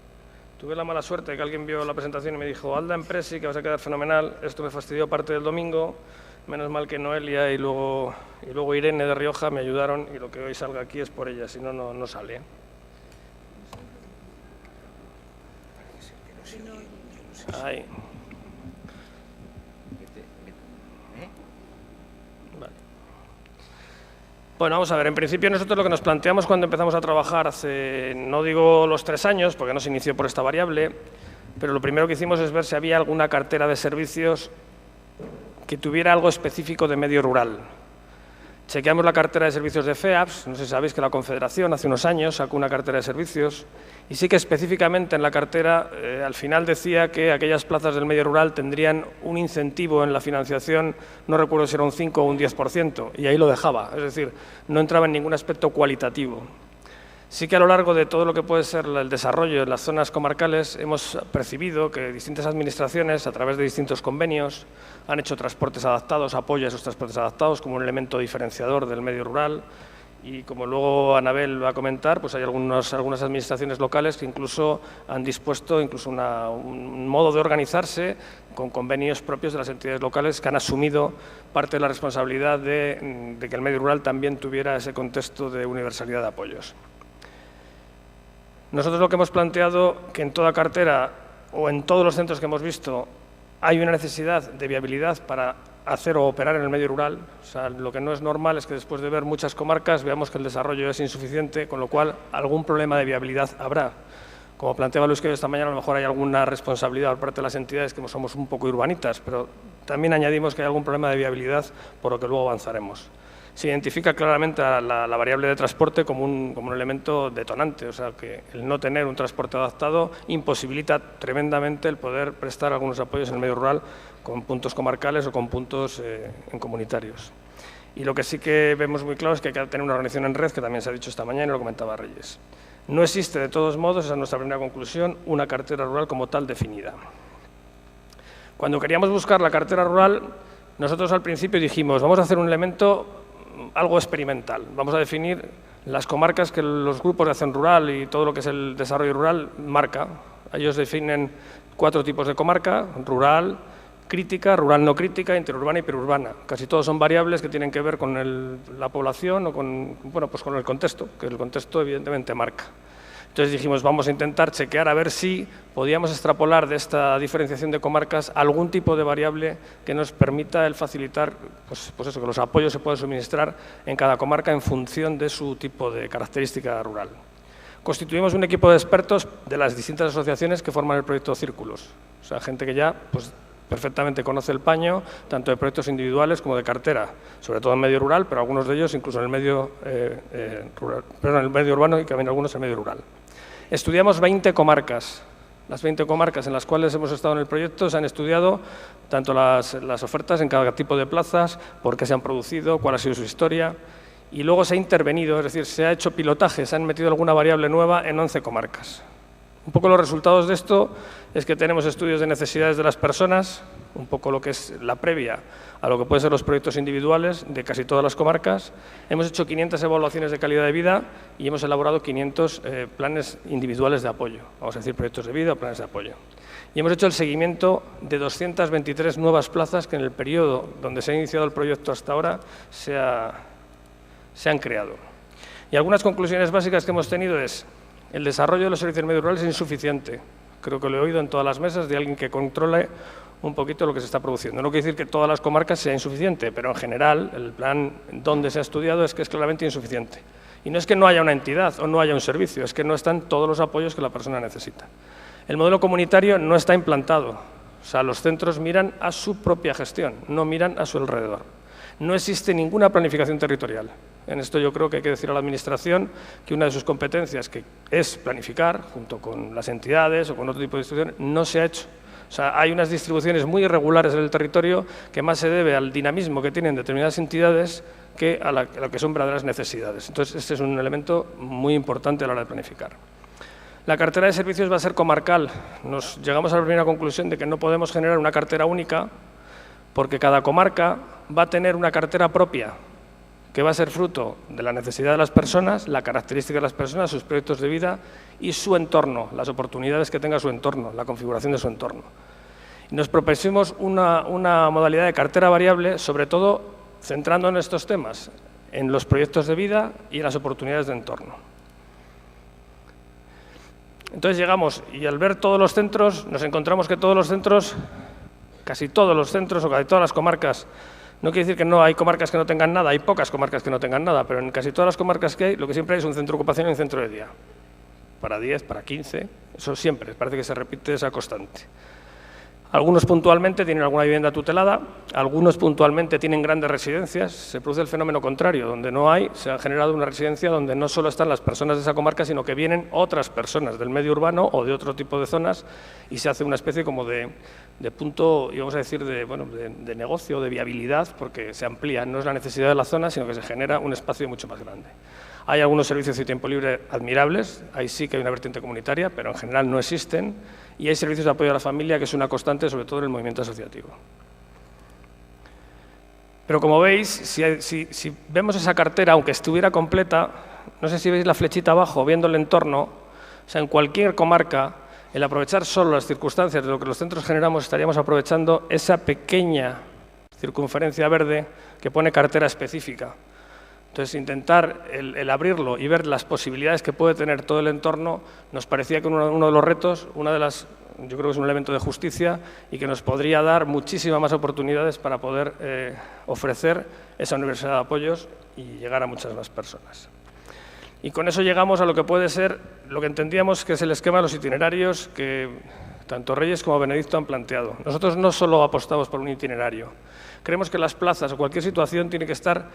tuve la mala suerte de que alguien vio la presentación y me dijo, Alda en Presi, que vas a quedar fenomenal, esto me fastidió parte del domingo, menos mal que Noelia y luego Irene de Rioja me ayudaron y lo que hoy salga aquí es por ella, si no, no sale. Ahí. Bueno, vamos a ver, en principio nosotros lo que nos planteamos cuando empezamos a trabajar hace, no digo los 3 años, porque no se inició por esta variable, pero lo primero que hicimos es ver si había alguna cartera de servicios que tuviera algo específico de medio rural. Chequeamos la cartera de servicios de FEAPS, no sé si sabéis que la Confederación hace unos años sacó una cartera de servicios y sí que específicamente en la cartera al final decía que aquellas plazas del medio rural tendrían un incentivo en la financiación, no recuerdo si era un 5 o un 10%, y ahí lo dejaba, es decir, no entraba en ningún aspecto cualitativo. Sí que a lo largo de todo lo que puede ser el desarrollo en las zonas comarcales hemos percibido que distintas administraciones, a través de distintos convenios, han hecho transportes adaptados, apoyo a esos transportes adaptados como un elemento diferenciador del medio rural y como luego Anabel va a comentar, pues hay algunas administraciones locales que incluso han dispuesto un modo de organizarse con convenios propios de las entidades locales que han asumido parte de la responsabilidad de que el medio rural también tuviera ese contexto de universalidad de apoyos. Nosotros lo que hemos planteado que en toda cartera o en todos los centros que hemos visto hay una necesidad de viabilidad para hacer o operar en el medio rural. O sea, lo que no es normal es que después de ver muchas comarcas veamos que el desarrollo es insuficiente, con lo cual algún problema de viabilidad habrá. Como planteaba Luis Quevedo esta mañana, a lo mejor hay alguna responsabilidad por parte de las entidades que somos un poco urbanitas, pero también añadimos que hay algún problema de viabilidad por lo que luego avanzaremos. Se identifica claramente a la variable de transporte como un elemento detonante, o sea que el no tener un transporte adaptado imposibilita tremendamente el poder prestar algunos apoyos en el medio rural con puntos comarcales o con puntos en comunitarios. Y lo que sí que vemos muy claro es que hay que tener una organización en red, que también se ha dicho esta mañana y lo comentaba Reyes. No existe, de todos modos, esa es nuestra primera conclusión, una cartera rural como tal definida. Cuando queríamos buscar la cartera rural, nosotros al principio dijimos, vamos a hacer un elemento algo experimental. Vamos a definir las comarcas que los grupos de acción rural y todo lo que es el desarrollo rural marca. Ellos definen 4 tipos de comarca: rural, crítica, rural no crítica, interurbana y periurbana. Casi todos son variables que tienen que ver con la población o con el contexto, que el contexto evidentemente marca. Entonces dijimos, vamos a intentar chequear a ver si podíamos extrapolar de esta diferenciación de comarcas algún tipo de variable que nos permita el facilitar pues eso, que los apoyos se puedan suministrar en cada comarca en función de su tipo de característica rural. Constituimos un equipo de expertos de las distintas asociaciones que forman el proyecto Círculos, o sea, gente que ya perfectamente conoce el paño, tanto de proyectos individuales como de cartera, sobre todo en medio rural, pero algunos de ellos incluso en el medio en el medio urbano y también algunos en el medio rural. Estudiamos 20 comarcas. Las 20 comarcas en las cuales hemos estado en el proyecto se han estudiado tanto las ofertas en cada tipo de plazas, por qué se han producido, cuál ha sido su historia, y luego se ha intervenido, es decir, se ha hecho pilotaje, se han metido alguna variable nueva en 11 comarcas. Un poco los resultados de esto es que tenemos estudios de necesidades de las personas, un poco lo que es la previa a lo que pueden ser los proyectos individuales de casi todas las comarcas. Hemos hecho 500 evaluaciones de calidad de vida y hemos elaborado 500 planes individuales de apoyo, vamos a decir proyectos de vida o planes de apoyo. Y hemos hecho el seguimiento de 223 nuevas plazas que en el periodo donde se ha iniciado el proyecto hasta ahora se han creado. Y algunas conclusiones básicas que hemos tenido es: el desarrollo de los servicios medios rurales es insuficiente. Creo que lo he oído en todas las mesas de alguien que controle un poquito lo que se está produciendo. No quiere decir que todas las comarcas sea insuficiente, pero en general el plan donde se ha estudiado es que es claramente insuficiente. Y no es que no haya una entidad o no haya un servicio, es que no están todos los apoyos que la persona necesita. El modelo comunitario no está implantado. O sea, los centros miran a su propia gestión, no miran a su alrededor. No existe ninguna planificación territorial. En esto yo creo que hay que decir a la Administración que una de sus competencias, que es planificar, junto con las entidades o con otro tipo de instituciones, no se ha hecho. O sea, hay unas distribuciones muy irregulares en el territorio que más se debe al dinamismo que tienen determinadas entidades que a lo que son verdaderas necesidades. Entonces, este es un elemento muy importante a la hora de planificar. La cartera de servicios va a ser comarcal. Nos llegamos a la primera conclusión de que no podemos generar una cartera única porque cada comarca va a tener una cartera propia que va a ser fruto de la necesidad de las personas, la característica de las personas, sus proyectos de vida y su entorno, las oportunidades que tenga su entorno, la configuración de su entorno. Y nos propusimos una modalidad de cartera variable, sobre todo centrando en estos temas, en los proyectos de vida y en las oportunidades de entorno. Entonces llegamos y al ver todos los centros, nos encontramos que todos los centros, casi todos los centros o casi todas las comarcas, no quiere decir que no hay comarcas que no tengan nada, hay pocas comarcas que no tengan nada, pero en casi todas las comarcas que hay, lo que siempre hay es un centro de ocupación y un centro de día. Para 10, para 15, eso siempre, parece que se repite esa constante. Algunos puntualmente tienen alguna vivienda tutelada, algunos puntualmente tienen grandes residencias. Se produce el fenómeno contrario, donde no hay, se ha generado una residencia donde no solo están las personas de esa comarca, sino que vienen otras personas del medio urbano o de otro tipo de zonas y se hace una especie como de punto, íbamos a decir, de negocio, de viabilidad, porque se amplía, no es la necesidad de la zona, sino que se genera un espacio mucho más grande. Hay algunos servicios de tiempo libre admirables, ahí sí que hay una vertiente comunitaria, pero en general no existen, y hay servicios de apoyo a la familia, que es una constante, sobre todo en el movimiento asociativo. Pero como veis, si vemos esa cartera, aunque estuviera completa, no sé si veis la flechita abajo, viendo el entorno, o sea, en cualquier comarca, el aprovechar solo las circunstancias de lo que los centros generamos, estaríamos aprovechando esa pequeña circunferencia verde que pone cartera específica. Entonces, intentar el abrirlo y ver las posibilidades que puede tener todo el entorno, nos parecía que uno de los retos, yo creo que es un elemento de justicia y que nos podría dar muchísimas más oportunidades para poder ofrecer esa universidad de apoyos y llegar a muchas más personas. Y con eso llegamos a lo que puede ser, lo que entendíamos que es el esquema de los itinerarios que tanto Reyes como Benedicto han planteado. Nosotros no solo apostamos por un itinerario, creemos que las plazas o cualquier situación tiene que estar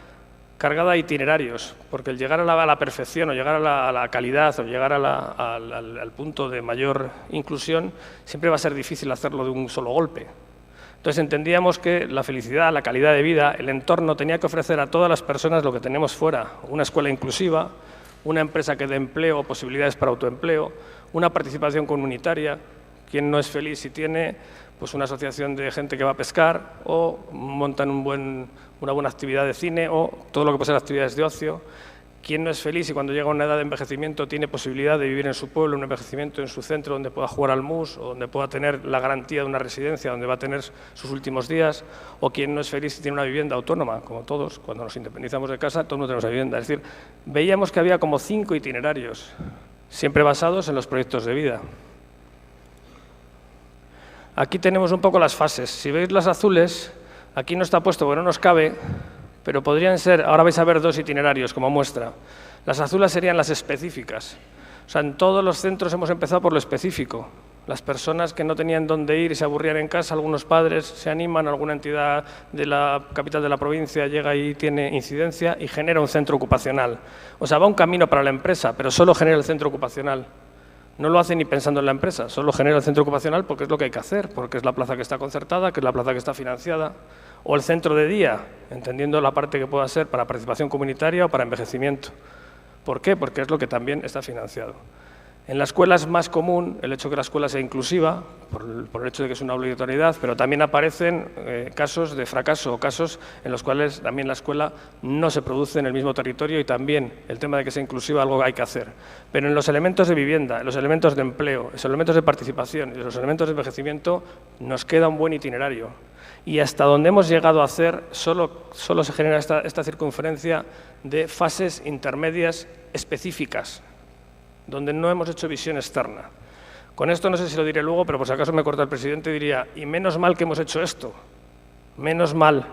cargada de itinerarios, porque el llegar a la perfección o llegar a la calidad o llegar al punto de mayor inclusión siempre va a ser difícil hacerlo de un solo golpe. Entonces entendíamos que la felicidad, la calidad de vida, el entorno tenía que ofrecer a todas las personas lo que tenemos fuera, una escuela inclusiva, una empresa que dé empleo o posibilidades para autoempleo, una participación comunitaria. ¿Quién no es feliz si tiene pues, una asociación de gente que va a pescar o montan una buena actividad de cine o todo lo que puede ser actividades de ocio? ¿Quién no es feliz si cuando llega a una edad de envejecimiento tiene posibilidad de vivir en su pueblo, un envejecimiento en su centro donde pueda jugar al mus o donde pueda tener la garantía de una residencia donde va a tener sus últimos días? ¿O quién no es feliz si tiene una vivienda autónoma? Como todos, cuando nos independizamos de casa, todos no tenemos vivienda. Es decir, veíamos que había como 5 itinerarios, siempre basados en los proyectos de vida. Aquí tenemos un poco las fases. Si veis las azules, aquí no está puesto porque no nos cabe, pero podrían ser, ahora vais a ver 2 itinerarios como muestra. Las azules serían las específicas. O sea, en todos los centros hemos empezado por lo específico. Las personas que no tenían dónde ir y se aburrían en casa, algunos padres se animan, alguna entidad de la capital de la provincia llega y tiene incidencia y genera un centro ocupacional. O sea, va un camino para la empresa, pero solo genera el centro ocupacional. No lo hace ni pensando en la empresa, solo genera el centro ocupacional porque es lo que hay que hacer, porque es la plaza que está concertada, que es la plaza que está financiada, o el centro de día, entendiendo la parte que pueda ser para participación comunitaria o para envejecimiento. ¿Por qué? Porque es lo que también está financiado. En la escuela es más común el hecho de que la escuela sea inclusiva, por el hecho de que es una obligatoriedad, pero también aparecen casos de fracaso o casos en los cuales también la escuela no se produce en el mismo territorio y también el tema de que sea inclusiva algo hay que hacer. Pero en los elementos de vivienda, en los elementos de empleo, en los elementos de participación y en los elementos de envejecimiento nos queda un buen itinerario. Y hasta donde hemos llegado a hacer, solo se genera esta circunferencia de fases intermedias específicas, donde no hemos hecho visión externa. Con esto no sé si lo diré luego, pero por si acaso me corta el presidente, diría, y menos mal que hemos hecho esto, menos mal,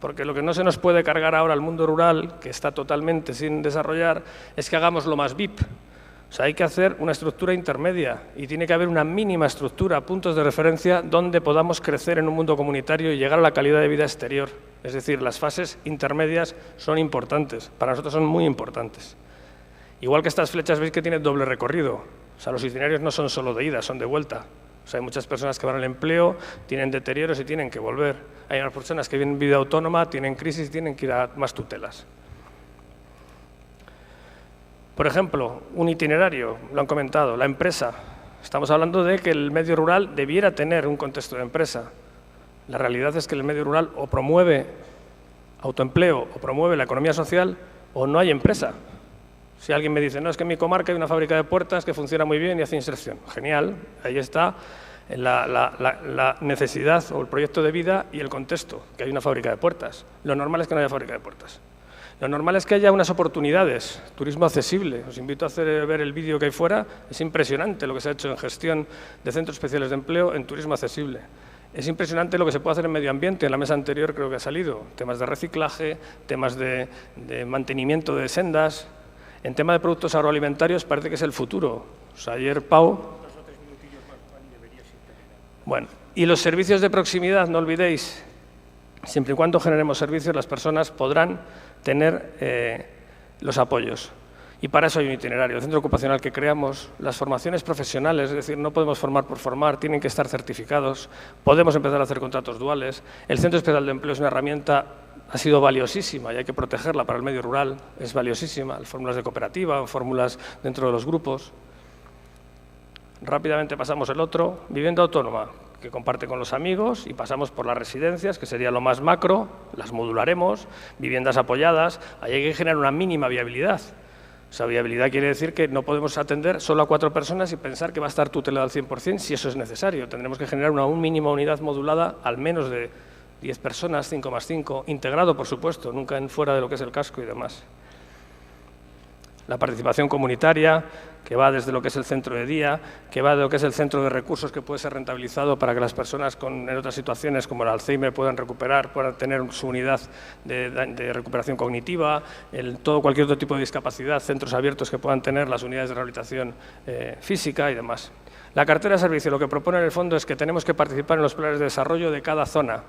porque lo que no se nos puede cargar ahora al mundo rural, que está totalmente sin desarrollar, es que hagamos lo más VIP. O sea, hay que hacer una estructura intermedia y tiene que haber una mínima estructura, puntos de referencia, donde podamos crecer en un mundo comunitario y llegar a la calidad de vida exterior. Es decir, las fases intermedias son importantes, para nosotros son muy importantes. Igual que estas flechas veis que tienen doble recorrido, o sea, los itinerarios no son solo de ida, son de vuelta. O sea, hay muchas personas que van al empleo, tienen deterioros y tienen que volver. Hay unas personas que viven vida autónoma, tienen crisis y tienen que ir a más tutelas. Por ejemplo, un itinerario, lo han comentado, la empresa. Estamos hablando de que el medio rural debiera tener un contexto de empresa. La realidad es que el medio rural o promueve autoempleo o promueve la economía social o no hay empresa. Si alguien me dice, no, es que en mi comarca hay una fábrica de puertas que funciona muy bien y hace inserción. Genial, ahí está la necesidad o el proyecto de vida y el contexto, que hay una fábrica de puertas. Lo normal es que no haya fábrica de puertas. Lo normal es que haya unas oportunidades, turismo accesible. Os invito a ver el vídeo que hay fuera, es impresionante lo que se ha hecho en gestión de centros especiales de empleo en turismo accesible. Es impresionante lo que se puede hacer en medio ambiente, en la mesa anterior creo que ha salido, temas de reciclaje, temas de mantenimiento de sendas. En tema de productos agroalimentarios parece que es el futuro. O sea, ayer Pau... Bueno, y los servicios de proximidad, no olvidéis, siempre y cuando generemos servicios, las personas podrán tener los apoyos. Y para eso hay un itinerario. El centro ocupacional que creamos, las formaciones profesionales, es decir, no podemos formar por formar, tienen que estar certificados, podemos empezar a hacer contratos duales. El Centro Especial de Empleo es una herramienta, ha sido valiosísima y hay que protegerla para el medio rural, es valiosísima, fórmulas de cooperativa, fórmulas dentro de los grupos. Rápidamente pasamos el otro, vivienda autónoma, que comparte con los amigos, y pasamos por las residencias, que sería lo más macro, las modularemos, viviendas apoyadas, ahí hay que generar una mínima viabilidad. O sea, viabilidad quiere decir que no podemos atender solo a 4 personas y pensar que va a estar tutelado al 100% si eso es necesario. Tendremos que generar una mínima unidad modulada al menos de 10 personas, 5 más 5, integrado, por supuesto, nunca fuera de lo que es el casco y demás. La participación comunitaria, que va desde lo que es el centro de día, que va de lo que es el centro de recursos que puede ser rentabilizado para que las personas en otras situaciones como el Alzheimer puedan recuperar, puedan tener su unidad de recuperación cognitiva, cualquier otro tipo de discapacidad, centros abiertos que puedan tener las unidades de rehabilitación física y demás. La cartera de servicio lo que propone en el fondo es que tenemos que participar en los planes de desarrollo de cada zona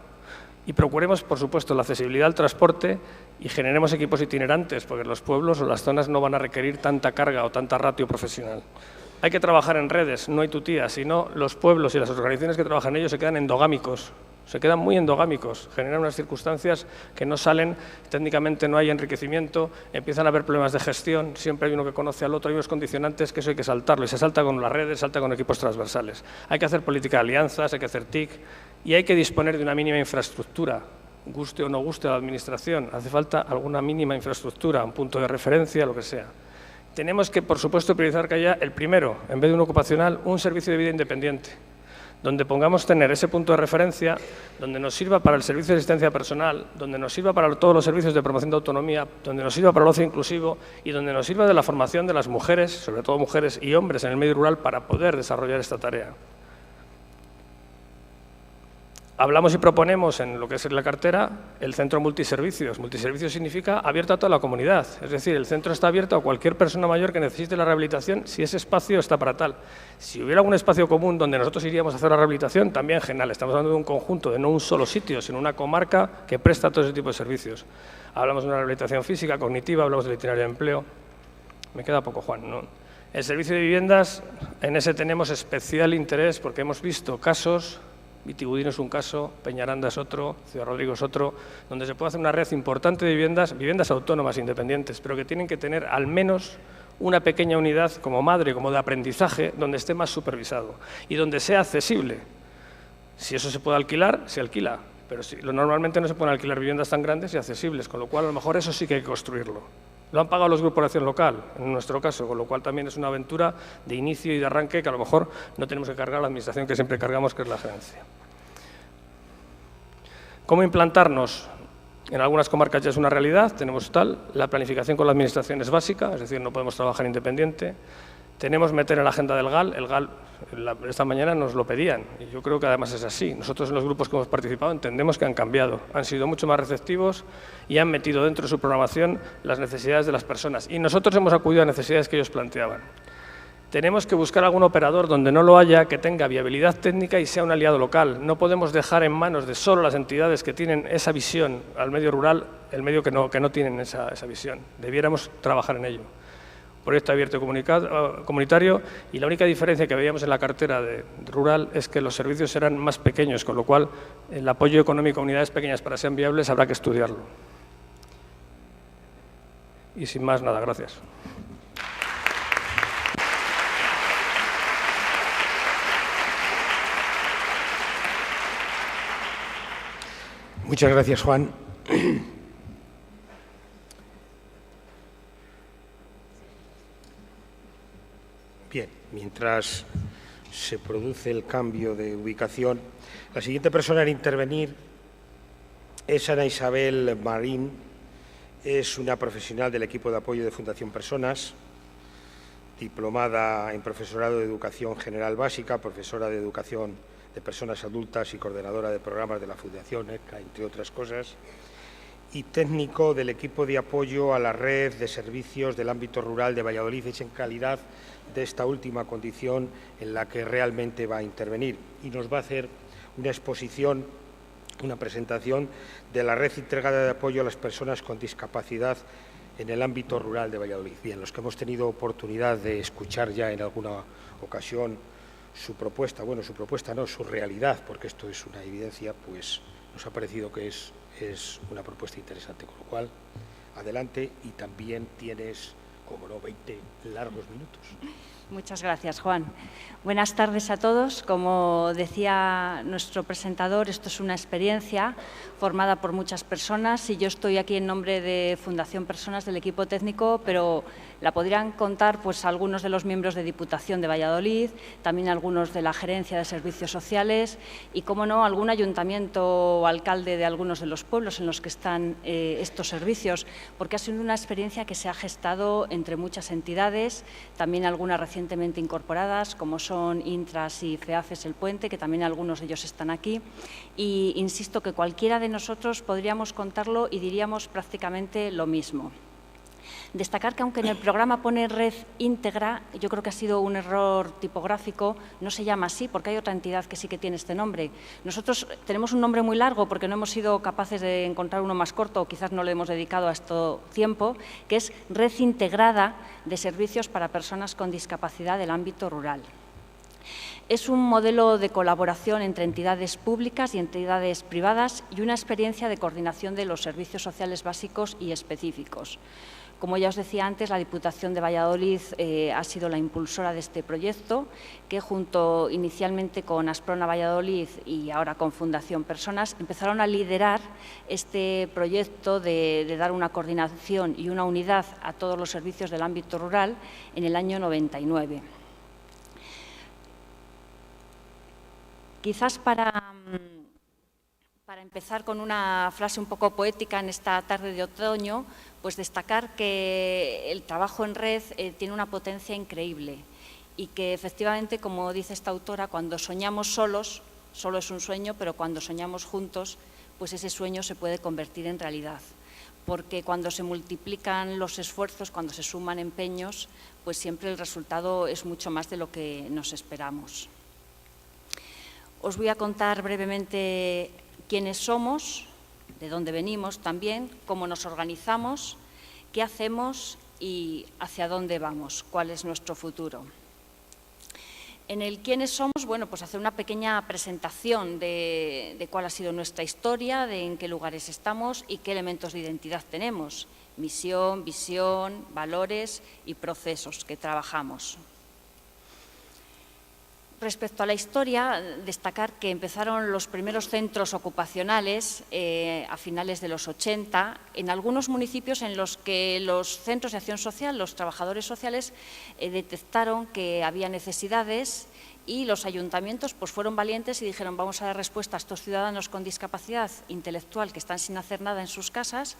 y procuremos, por supuesto, la accesibilidad al transporte y generemos equipos itinerantes, porque los pueblos o las zonas no van a requerir tanta carga o tanta ratio profesional. Hay que trabajar en redes, no hay tutía, sino los pueblos y las organizaciones que trabajan en ellos se quedan endogámicos, se quedan muy endogámicos, generan unas circunstancias que no salen, técnicamente no hay enriquecimiento, empiezan a haber problemas de gestión, siempre hay uno que conoce al otro, hay unos condicionantes que eso hay que saltarlo, y se salta con las redes, se salta con equipos transversales. Hay que hacer política de alianzas, hay que hacer TIC, y hay que disponer de una mínima infraestructura, guste o no guste a la administración, hace falta alguna mínima infraestructura, un punto de referencia, lo que sea. Tenemos que, por supuesto, priorizar que haya el primero, en vez de un ocupacional, un servicio de vida independiente, donde pongamos tener ese punto de referencia, donde nos sirva para el servicio de asistencia personal, donde nos sirva para todos los servicios de promoción de autonomía, donde nos sirva para el ocio inclusivo y donde nos sirva de la formación de las mujeres, sobre todo mujeres y hombres en el medio rural, para poder desarrollar esta tarea. Hablamos y proponemos en lo que es la cartera el centro multiservicios. Multiservicios significa abierto a toda la comunidad. Es decir, el centro está abierto a cualquier persona mayor que necesite la rehabilitación si ese espacio está para tal. Si hubiera algún espacio común donde nosotros iríamos a hacer la rehabilitación, también genial. Estamos hablando de un conjunto, de no un solo sitio, sino una comarca que presta todo ese tipo de servicios. Hablamos de una rehabilitación física, cognitiva, hablamos del itinerario de empleo. Me queda poco, Juan, ¿no? El servicio de viviendas, en ese tenemos especial interés porque hemos visto casos... Vitigudino es un caso, Peñaranda es otro, Ciudad Rodrigo es otro, donde se puede hacer una red importante de viviendas autónomas independientes, pero que tienen que tener al menos una pequeña unidad como madre, como de aprendizaje, donde esté más supervisado y donde sea accesible. Si eso se puede alquilar, se alquila, pero normalmente no se pueden alquilar viviendas tan grandes y accesibles, con lo cual a lo mejor eso sí que hay que construirlo. Lo han pagado los grupos de acción local, en nuestro caso, con lo cual también es una aventura de inicio y de arranque que a lo mejor no tenemos que cargar la administración que siempre cargamos, que es la gerencia. ¿Cómo implantarnos? En algunas comarcas ya es una realidad, tenemos la planificación con la administración es básica, es decir, no podemos trabajar independiente. Tenemos meter en la agenda del GAL, el GAL esta mañana nos lo pedían y yo creo que además es así. Nosotros en los grupos que hemos participado entendemos que han cambiado, han sido mucho más receptivos y han metido dentro de su programación las necesidades de las personas y nosotros hemos acudido a necesidades que ellos planteaban. Tenemos que buscar algún operador donde no lo haya, que tenga viabilidad técnica y sea un aliado local. No podemos dejar en manos de solo las entidades que tienen esa visión al medio rural, el medio que no tienen esa visión. Debiéramos trabajar en ello. Proyecto abierto comunitario y la única diferencia que veíamos en la cartera de rural es que los servicios eran más pequeños, con lo cual el apoyo económico a unidades pequeñas para que sean viables habrá que estudiarlo. Y sin más, nada, gracias. Muchas gracias, Juan. Bien, mientras se produce el cambio de ubicación, la siguiente persona en intervenir es Ana Isabel Marín, es una profesional del equipo de apoyo de Fundación Personas, diplomada en profesorado de Educación General Básica, profesora de Educación de Personas Adultas y coordinadora de programas de la Fundación ECA, entre otras cosas, y técnico del equipo de apoyo a la red de servicios del ámbito rural de Valladolid, es en calidad de esta última condición en la que realmente va a intervenir y nos va a hacer una exposición, una presentación de la red integrada de apoyo a las personas con discapacidad en el ámbito rural de Valladolid. Bien, los que hemos tenido oportunidad de escuchar ya en alguna ocasión su propuesta, bueno, su propuesta no, su realidad, porque esto es una evidencia, pues nos ha parecido que es una propuesta interesante, con lo cual, adelante y también tienes, como no, 20 largos minutos. Muchas gracias, Juan. Buenas tardes a todos. Como decía nuestro presentador, esto es una experiencia formada por muchas personas y yo estoy aquí en nombre de Fundación Personas, del equipo técnico, pero la podrían contar pues algunos de los miembros de Diputación de Valladolid, también algunos de la Gerencia de Servicios Sociales y, como no, algún ayuntamiento o alcalde de algunos de los pueblos en los que están estos servicios, porque ha sido una experiencia que se ha gestado entre muchas entidades, también algunas recientemente incorporadas, como son Intras y FEAFES El Puente, que también algunos de ellos están aquí. Y insisto que cualquiera de nosotros podríamos contarlo y diríamos prácticamente lo mismo. Destacar que, aunque en el programa pone red íntegra, yo creo que ha sido un error tipográfico, no se llama así porque hay otra entidad que sí que tiene este nombre. Nosotros tenemos un nombre muy largo porque no hemos sido capaces de encontrar uno más corto o quizás no le hemos dedicado a esto tiempo, que es Red Integrada de Servicios para Personas con Discapacidad del Ámbito Rural. Es un modelo de colaboración entre entidades públicas y entidades privadas y una experiencia de coordinación de los servicios sociales básicos y específicos. Como ya os decía antes, la Diputación de Valladolid ha sido la impulsora de este proyecto, que junto inicialmente con Asprona Valladolid y ahora con Fundación Personas empezaron a liderar este proyecto de dar una coordinación y una unidad a todos los servicios del ámbito rural en el año 99. Quizás para empezar con una frase un poco poética en esta tarde de otoño, pues destacar que el trabajo en red tiene una potencia increíble y que efectivamente, como dice esta autora, cuando soñamos solos, solo es un sueño, pero cuando soñamos juntos, pues ese sueño se puede convertir en realidad. Porque cuando se multiplican los esfuerzos, cuando se suman empeños, pues siempre el resultado es mucho más de lo que nos esperamos. Os voy a contar brevemente quiénes somos, de dónde venimos también, cómo nos organizamos, qué hacemos y hacia dónde vamos, cuál es nuestro futuro. En el quiénes somos, bueno, pues hacer una pequeña presentación de cuál ha sido nuestra historia, de en qué lugares estamos y qué elementos de identidad tenemos. misión, visión, valores y procesos que trabajamos. Respecto a la historia, destacar que empezaron los primeros centros ocupacionales a finales de los 80, en algunos municipios en los que los centros de acción social, los trabajadores sociales, detectaron que había necesidades y los ayuntamientos pues, fueron valientes y dijeron vamos a dar respuesta a estos ciudadanos con discapacidad intelectual que están sin hacer nada en sus casas.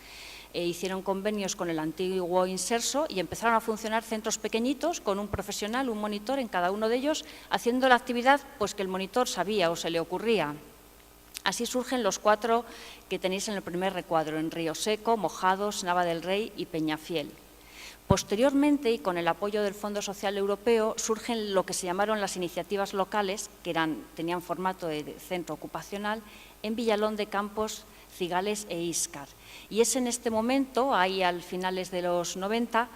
Hicieron convenios con el antiguo Inserso y empezaron a funcionar centros pequeñitos con un profesional, un monitor en cada uno de ellos, haciendo la actividad pues, que el monitor sabía o se le ocurría. Así surgen los 4 que tenéis en el primer recuadro, en Río Seco, Mojados, Nava del Rey y Peñafiel. Posteriormente, y con el apoyo del Fondo Social Europeo, surgen lo que se llamaron las iniciativas locales, que tenían formato de centro ocupacional, en Villalón de Campos, Cigales e Íscar. Y es en este momento, ahí al finales de los 90,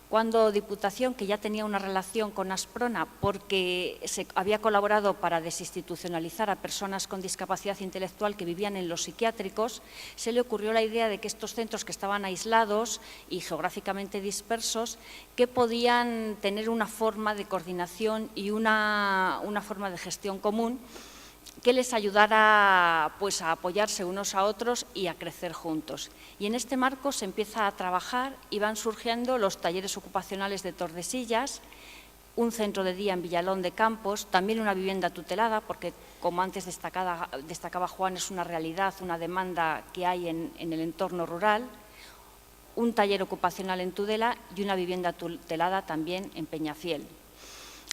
cuando Diputación, que ya tenía una relación con Asprona porque se había colaborado para desinstitucionalizar a personas con discapacidad intelectual que vivían en los psiquiátricos, se le ocurrió la idea de que estos centros que estaban aislados y geográficamente dispersos, que podían tener una forma de coordinación y una forma de gestión común que les ayudara pues, a apoyarse unos a otros y a crecer juntos. Y en este marco se empieza a trabajar y van surgiendo los talleres ocupacionales de Tordesillas, un centro de día en Villalón de Campos, también una vivienda tutelada, porque como antes destacaba Juan, es una realidad, una demanda que hay en el entorno rural, un taller ocupacional en Tudela y una vivienda tutelada también en Peñafiel.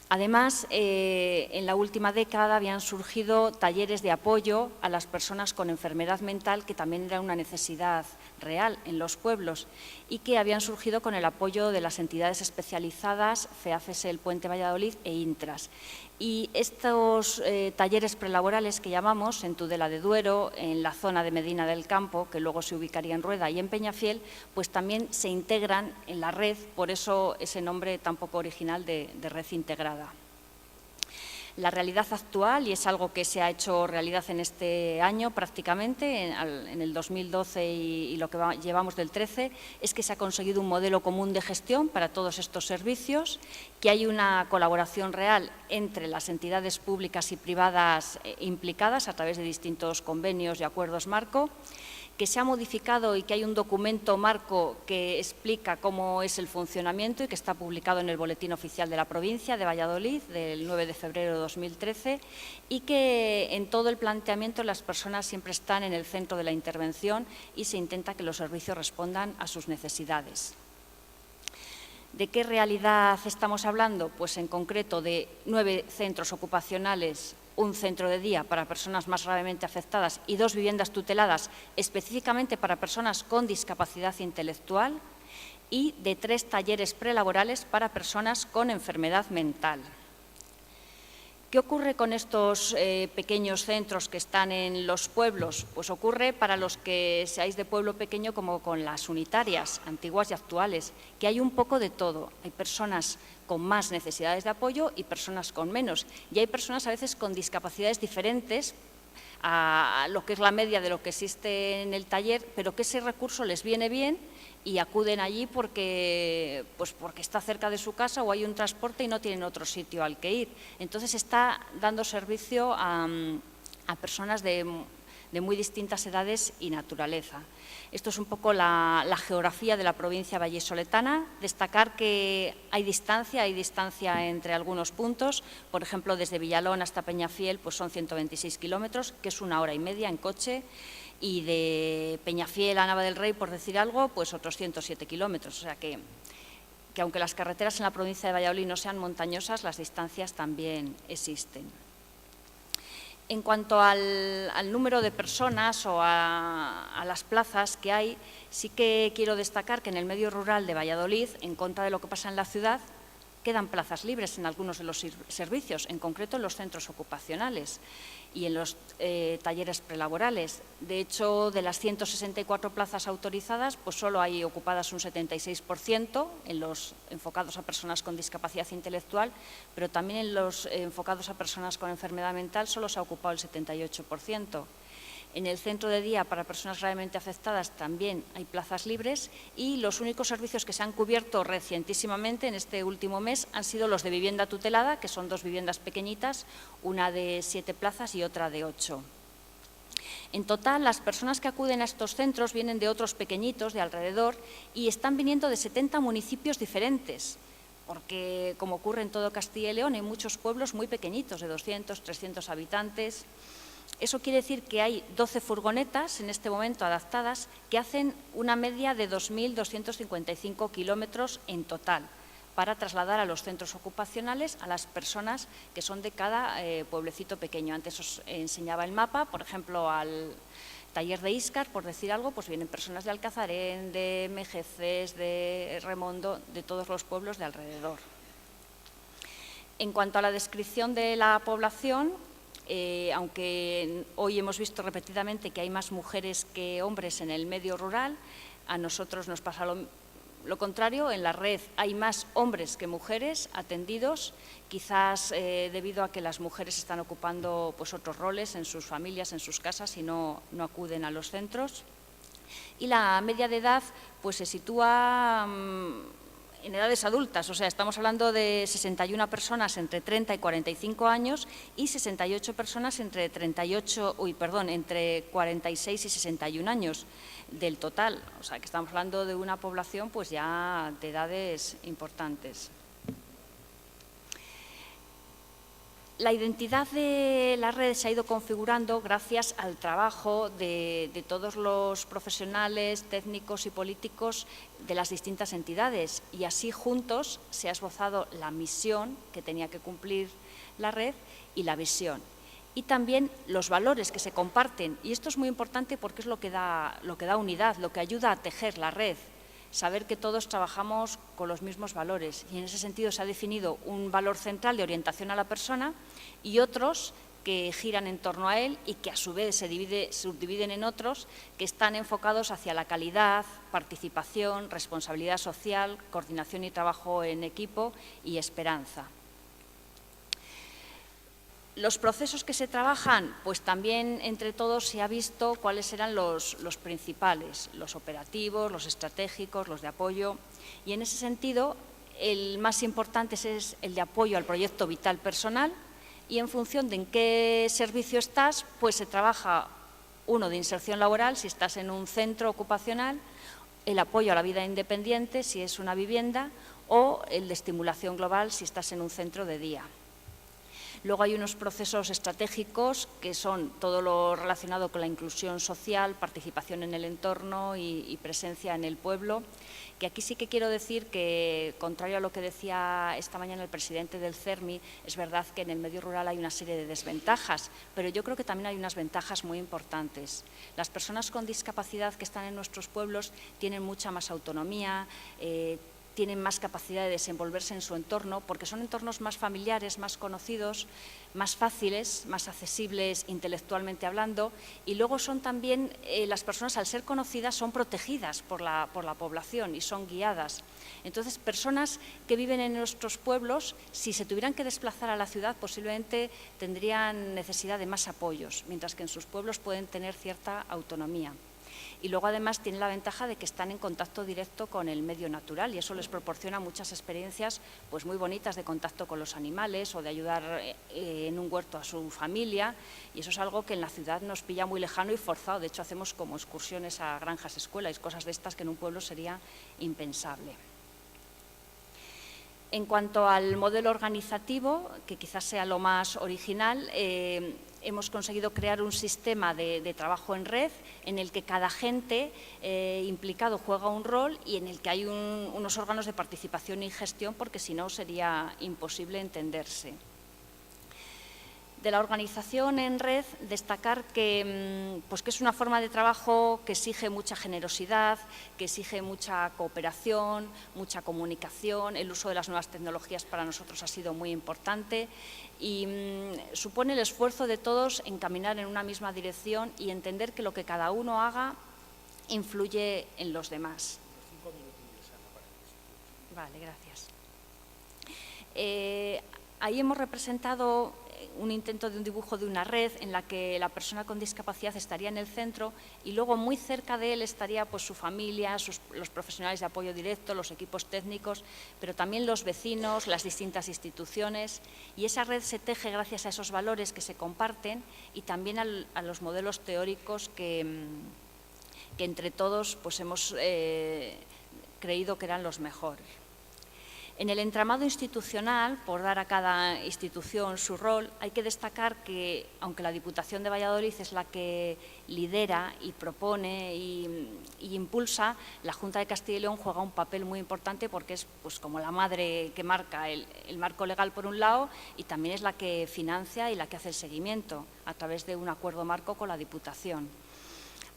Además, en la última década habían surgido talleres de apoyo a las personas con enfermedad mental, que también era una necesidad real en los pueblos y que habían surgido con el apoyo de las entidades especializadas FEAFES, el Puente Valladolid e Intras. Y estos talleres prelaborales que llamamos en Tudela de Duero, en la zona de Medina del Campo, que luego se ubicaría en Rueda, y en Peñafiel, pues también se integran en la red, por eso ese nombre tan poco original de red integrada. La realidad actual, y es algo que se ha hecho realidad en este año prácticamente, en el 2012 y lo que llevamos del 13, es que se ha conseguido un modelo común de gestión para todos estos servicios, que hay una colaboración real entre las entidades públicas y privadas implicadas a través de distintos convenios y acuerdos marco, que se ha modificado y que hay un documento marco que explica cómo es el funcionamiento y que está publicado en el Boletín Oficial de la Provincia de Valladolid del 9 de febrero de 2013 y que en todo el planteamiento las personas siempre están en el centro de la intervención y se intenta que los servicios respondan a sus necesidades. ¿De qué realidad estamos hablando? Pues en concreto de 9 centros ocupacionales, un centro de día para personas más gravemente afectadas y 2 viviendas tuteladas específicamente para personas con discapacidad intelectual y de 3 talleres prelaborales para personas con enfermedad mental. ¿Qué ocurre con estos pequeños centros que están en los pueblos? Pues ocurre para los que seáis de pueblo pequeño como con las unitarias, antiguas y actuales, que hay un poco de todo. Hay personas con más necesidades de apoyo y personas con menos. Y hay personas a veces con discapacidades diferentes a lo que es la media de lo que existe en el taller, pero que ese recurso les viene bien y acuden allí porque está cerca de su casa o hay un transporte y no tienen otro sitio al que ir. Entonces está dando servicio a personas de muy distintas edades y naturaleza. Esto es un poco la geografía de la provincia vallisoletana. Destacar que hay distancia entre algunos puntos. Por ejemplo, desde Villalón hasta Peñafiel pues son 126 kilómetros, que es 1 hora y media en coche. Y de Peñafiel a Nava del Rey, por decir algo, pues otros 107 kilómetros. O sea que aunque las carreteras en la provincia de Valladolid no sean montañosas, las distancias también existen. En cuanto al número de personas o a las plazas que hay, sí que quiero destacar que en el medio rural de Valladolid, en contra de lo que pasa en la ciudad, quedan plazas libres en algunos de los servicios, en concreto en los centros ocupacionales y en los talleres prelaborales. De hecho, de las 164 plazas autorizadas, pues solo hay ocupadas un 76% en los enfocados a personas con discapacidad intelectual, pero también en los enfocados a personas con enfermedad mental solo se ha ocupado el 78%. En el centro de día para personas gravemente afectadas también hay plazas libres y los únicos servicios que se han cubierto recientísimamente en este último mes han sido los de vivienda tutelada, que son 2 viviendas pequeñitas, una de 7 plazas y otra de 8. En total, las personas que acuden a estos centros vienen de otros pequeñitos de alrededor y están viniendo de 70 municipios diferentes, porque, como ocurre en todo Castilla y León, hay muchos pueblos muy pequeñitos, de 200, 300 habitantes. Eso quiere decir que hay 12 furgonetas en este momento adaptadas que hacen una media de 2.255 kilómetros en total para trasladar a los centros ocupacionales a las personas que son de cada pueblecito pequeño. Antes os enseñaba el mapa, por ejemplo, al taller de Íscar, por decir algo, pues vienen personas de Alcazarén, de Mejecés, de Remondo, de todos los pueblos de alrededor. En cuanto a la descripción de la población, aunque hoy hemos visto repetidamente que hay más mujeres que hombres en el medio rural, a nosotros nos pasa lo contrario. En la red hay más hombres que mujeres atendidos, quizás debido a que las mujeres están ocupando pues, otros roles en sus familias, en sus casas y no acuden a los centros. Y la media de edad pues, se sitúa en edades adultas, o sea, estamos hablando de 61 personas entre 30 y 45 años y 68 personas entre 46 y 61 años del total. O sea, que estamos hablando de una población pues ya de edades importantes. La identidad de la red se ha ido configurando gracias al trabajo de todos los profesionales, técnicos y políticos de las distintas entidades y así juntos se ha esbozado la misión que tenía que cumplir la red y la visión. Y también los valores que se comparten, y esto es muy importante porque es lo que da unidad, lo que ayuda a tejer la red. Saber que todos trabajamos con los mismos valores y en ese sentido se ha definido un valor central de orientación a la persona y otros que giran en torno a él y que a su vez se subdividen en otros que están enfocados hacia la calidad, participación, responsabilidad social, coordinación y trabajo en equipo y esperanza. Los procesos que se trabajan, pues también entre todos se ha visto cuáles eran los principales, los operativos, los estratégicos, los de apoyo. Y en ese sentido, el más importante es el de apoyo al proyecto vital personal y en función de en qué servicio estás, pues se trabaja uno de inserción laboral, si estás en un centro ocupacional, el apoyo a la vida independiente, si es una vivienda, o el de estimulación global, si estás en un centro de día. Luego hay unos procesos estratégicos que son todo lo relacionado con la inclusión social, participación en el entorno y presencia en el pueblo, que aquí sí que quiero decir que, contrario a lo que decía esta mañana el presidente del CERMI, es verdad que en el medio rural hay una serie de desventajas, pero yo creo que también hay unas ventajas muy importantes. Las personas con discapacidad que están en nuestros pueblos tienen mucha más autonomía, tienen más capacidad de desenvolverse en su entorno porque son entornos más familiares, más conocidos, más fáciles, más accesibles intelectualmente hablando y luego son también, las personas al ser conocidas son protegidas por la población y son guiadas. Entonces, personas que viven en nuestros pueblos, si se tuvieran que desplazar a la ciudad, posiblemente tendrían necesidad de más apoyos, mientras que en sus pueblos pueden tener cierta autonomía. Y luego, además, tienen la ventaja de que están en contacto directo con el medio natural y eso les proporciona muchas experiencias pues, muy bonitas de contacto con los animales o de ayudar en un huerto a su familia y eso es algo que en la ciudad nos pilla muy lejano y forzado. De hecho, hacemos como excursiones a granjas escuelas y cosas de estas que en un pueblo sería impensable. En cuanto al modelo organizativo, que quizás sea lo más original, hemos conseguido crear un sistema de trabajo en red en el que cada agente implicado juega un rol y en el que hay unos órganos de participación y gestión porque si no sería imposible entenderse. De la organización en red, destacar que es una forma de trabajo que exige mucha generosidad, que exige mucha cooperación, mucha comunicación. El uso de las nuevas tecnologías para nosotros ha sido muy importante y supone el esfuerzo de todos en caminar en una misma dirección y entender que lo que cada uno haga influye en los demás. Vale, gracias. Ahí hemos representado un intento de un dibujo de una red en la que la persona con discapacidad estaría en el centro y luego muy cerca de él estaría pues, su familia, los profesionales de apoyo directo, los equipos técnicos, pero también los vecinos, las distintas instituciones, y esa red se teje gracias a esos valores que se comparten y también a los modelos teóricos que entre todos pues, hemos creído que eran los mejores. En el entramado institucional, por dar a cada institución su rol, hay que destacar que, aunque la Diputación de Valladolid es la que lidera y propone y impulsa, la Junta de Castilla y León juega un papel muy importante porque es pues, como la madre que marca el marco legal por un lado y también es la que financia y la que hace el seguimiento a través de un acuerdo marco con la Diputación.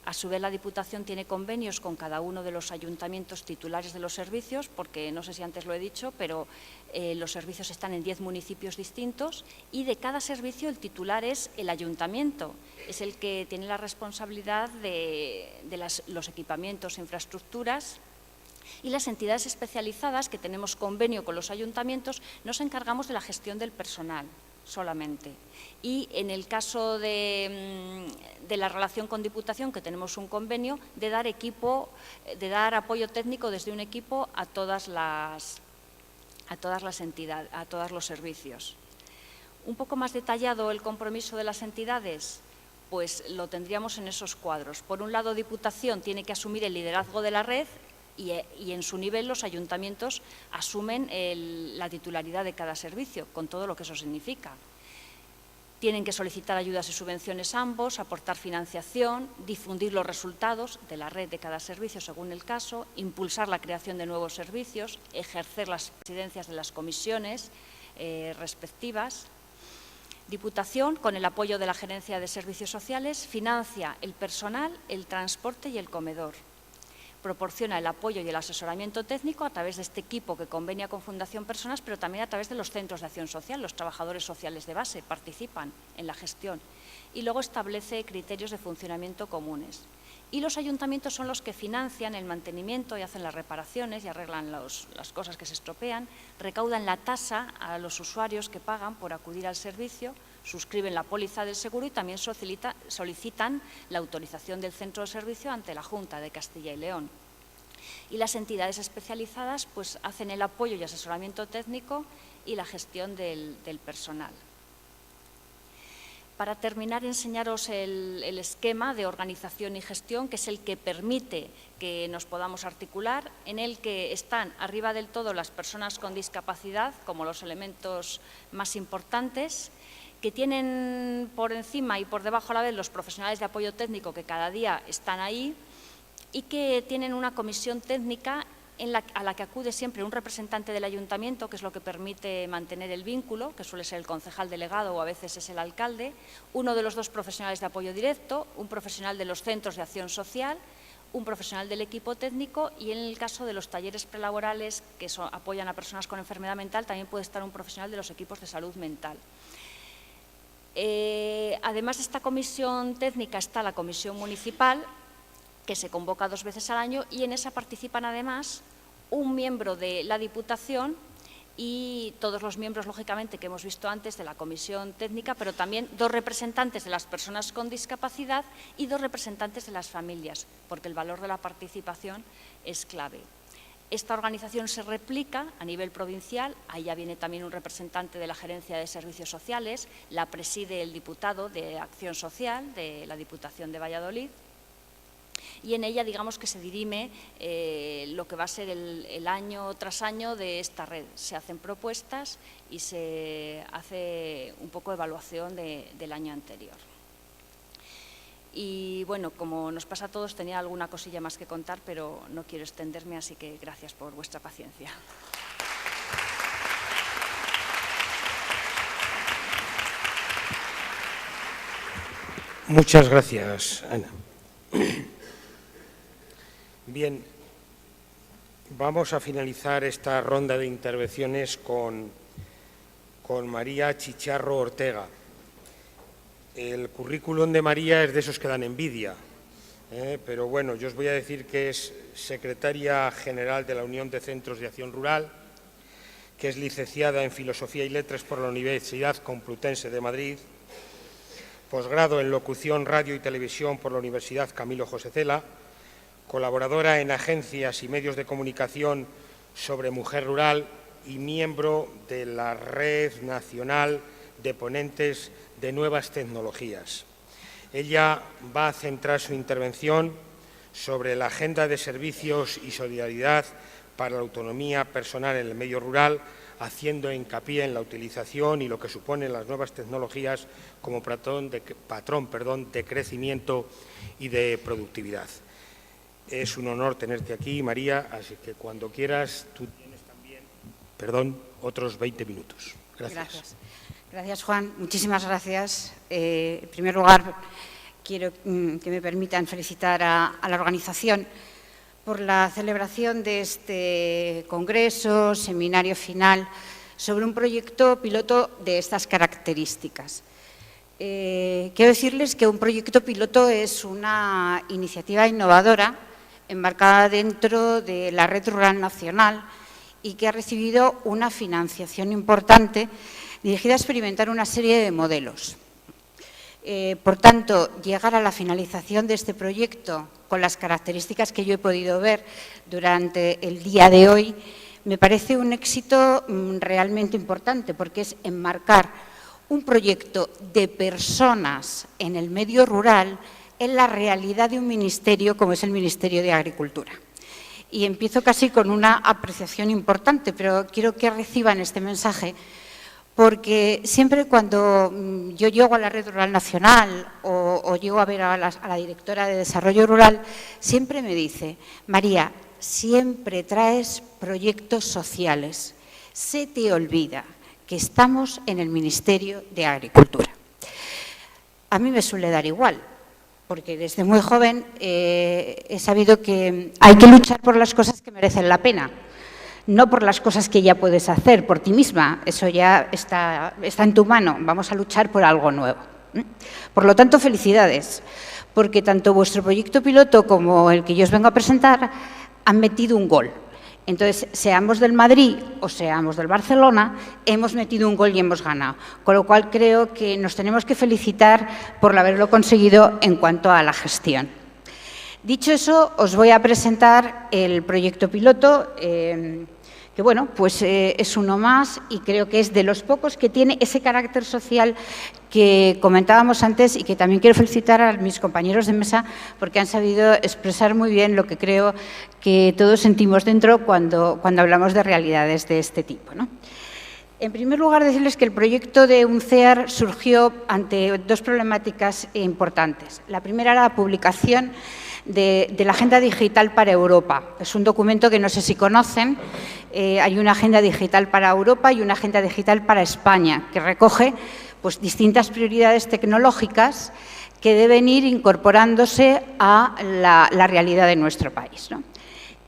A su vez, la Diputación tiene convenios con cada uno de los ayuntamientos titulares de los servicios, porque no sé si antes lo he dicho, pero los servicios están en 10 municipios distintos y de cada servicio el titular es el ayuntamiento. Es el que tiene la responsabilidad de los equipamientos e infraestructuras. Y las entidades especializadas, que tenemos convenio con los ayuntamientos, nos encargamos de la gestión del personal solamente. Y en el caso de la relación con Diputación, que tenemos un convenio, de dar apoyo técnico desde un equipo a todas las entidades, a todos los servicios. Un poco más detallado el compromiso de las entidades, pues lo tendríamos en esos cuadros. Por un lado, Diputación tiene que asumir el liderazgo de la red y en su nivel los ayuntamientos asumen la titularidad de cada servicio, con todo lo que eso significa. Tienen que solicitar ayudas y subvenciones ambos, aportar financiación, difundir los resultados de la red de cada servicio según el caso, impulsar la creación de nuevos servicios, ejercer las presidencias de las comisiones respectivas. Diputación, con el apoyo de la Gerencia de Servicios Sociales, financia el personal, el transporte y el comedor. Proporciona el apoyo y el asesoramiento técnico a través de este equipo que convenia con Fundación Personas, pero también a través de los centros de acción social. Los trabajadores sociales de base participan en la gestión y luego establece criterios de funcionamiento comunes. Y los ayuntamientos son los que financian el mantenimiento y hacen las reparaciones y arreglan las cosas que se estropean, recaudan la tasa a los usuarios que pagan por acudir al servicio, suscriben la póliza del seguro y también solicitan la autorización del centro de servicio ante la Junta de Castilla y León. Y las entidades especializadas pues, hacen el apoyo y asesoramiento técnico y la gestión del personal. Para terminar, enseñaros el esquema de organización y gestión, que es el que permite que nos podamos articular, en el que están arriba del todo las personas con discapacidad como los elementos más importantes, que tienen por encima y por debajo a la vez los profesionales de apoyo técnico que cada día están ahí y que tienen una comisión técnica a la que acude siempre un representante del ayuntamiento, que es lo que permite mantener el vínculo, que suele ser el concejal delegado o a veces es el alcalde, uno de los dos profesionales de apoyo directo, un profesional de los centros de acción social, un profesional del equipo técnico y en el caso de los talleres prelaborales que apoyan a personas con enfermedad mental también puede estar un profesional de los equipos de salud mental. Además de esta comisión técnica está la comisión municipal, que se convoca 2 veces al año y en esa participan además un miembro de la Diputación y todos los miembros, lógicamente, que hemos visto antes de la comisión técnica, pero también 2 representantes de las personas con discapacidad y 2 representantes de las familias, porque el valor de la participación es clave. Esta organización se replica a nivel provincial, ahí ya viene también un representante de la Gerencia de Servicios Sociales, la preside el diputado de Acción Social de la Diputación de Valladolid, y en ella digamos que se dirime lo que va a ser el año tras año de esta red. Se hacen propuestas y se hace un poco de evaluación del año anterior. Y bueno, como nos pasa a todos, tenía alguna cosilla más que contar, pero no quiero extenderme, así que gracias por vuestra paciencia. Muchas gracias, Ana. Bien, vamos a finalizar esta ronda de intervenciones con María Chicharro Ortega. El currículum de María es de esos que dan envidia, pero bueno, yo os voy a decir que es secretaria general de la Unión de Centros de Acción Rural, que es licenciada en Filosofía y Letras por la Universidad Complutense de Madrid, posgrado en Locución, Radio y Televisión por la Universidad Camilo José Cela, colaboradora en agencias y medios de comunicación sobre mujer rural y miembro de la Red Nacional de Ponentes de Nuevas Tecnologías. Ella va a centrar su intervención sobre la Agenda de Servicios y Solidaridad para la Autonomía Personal en el Medio Rural, haciendo hincapié en la utilización y lo que suponen las nuevas tecnologías como patrón de crecimiento y de productividad. Es un honor tenerte aquí, María, así que cuando quieras, tú tienes también, otros 20 minutos. Gracias. Gracias, Juan. Muchísimas gracias. En primer lugar, quiero que me permitan felicitar a la organización por la celebración de este congreso, seminario final, sobre un proyecto piloto de estas características. Quiero decirles que un proyecto piloto es una iniciativa innovadora enmarcada dentro de la Red Rural Nacional y que ha recibido una financiación importante dirigida a experimentar una serie de modelos. Por tanto, llegar a la finalización de este proyecto con las características que yo he podido ver durante el día de hoy me parece un éxito realmente importante, porque es enmarcar un proyecto de personas en el medio rural en la realidad de un ministerio como es el Ministerio de Agricultura. Y empiezo casi con una apreciación importante, pero quiero que reciban este mensaje, porque siempre cuando yo llego a la Red Rural Nacional o llego a ver a la directora de Desarrollo Rural, siempre me dice: María, siempre traes proyectos sociales, se te olvida que estamos en el Ministerio de Agricultura. A mí me suele dar igual, porque desde muy joven he sabido que hay que luchar por las cosas que merecen la pena, no por las cosas que ya puedes hacer por ti misma, eso ya está en tu mano, vamos a luchar por algo nuevo. Por lo tanto, felicidades, porque tanto vuestro proyecto piloto como el que yo os vengo a presentar han metido un gol. Entonces, seamos del Madrid o seamos del Barcelona, hemos metido un gol y hemos ganado. Con lo cual, creo que nos tenemos que felicitar por haberlo conseguido en cuanto a la gestión. Dicho eso, os voy a presentar el proyecto piloto, que bueno, pues es uno más y creo que es de los pocos que tiene ese carácter social que comentábamos antes y que también quiero felicitar a mis compañeros de mesa porque han sabido expresar muy bien lo que creo que todos sentimos dentro cuando hablamos de realidades de este tipo, ¿no? En primer lugar, decirles que el proyecto de UNCEAR surgió ante dos problemáticas importantes. La primera era la publicación de la Agenda Digital para Europa. Es un documento que no sé si conocen. Hay una Agenda Digital para Europa y una Agenda Digital para España, que recoge pues, distintas prioridades tecnológicas que deben ir incorporándose a la realidad de nuestro país, ¿no?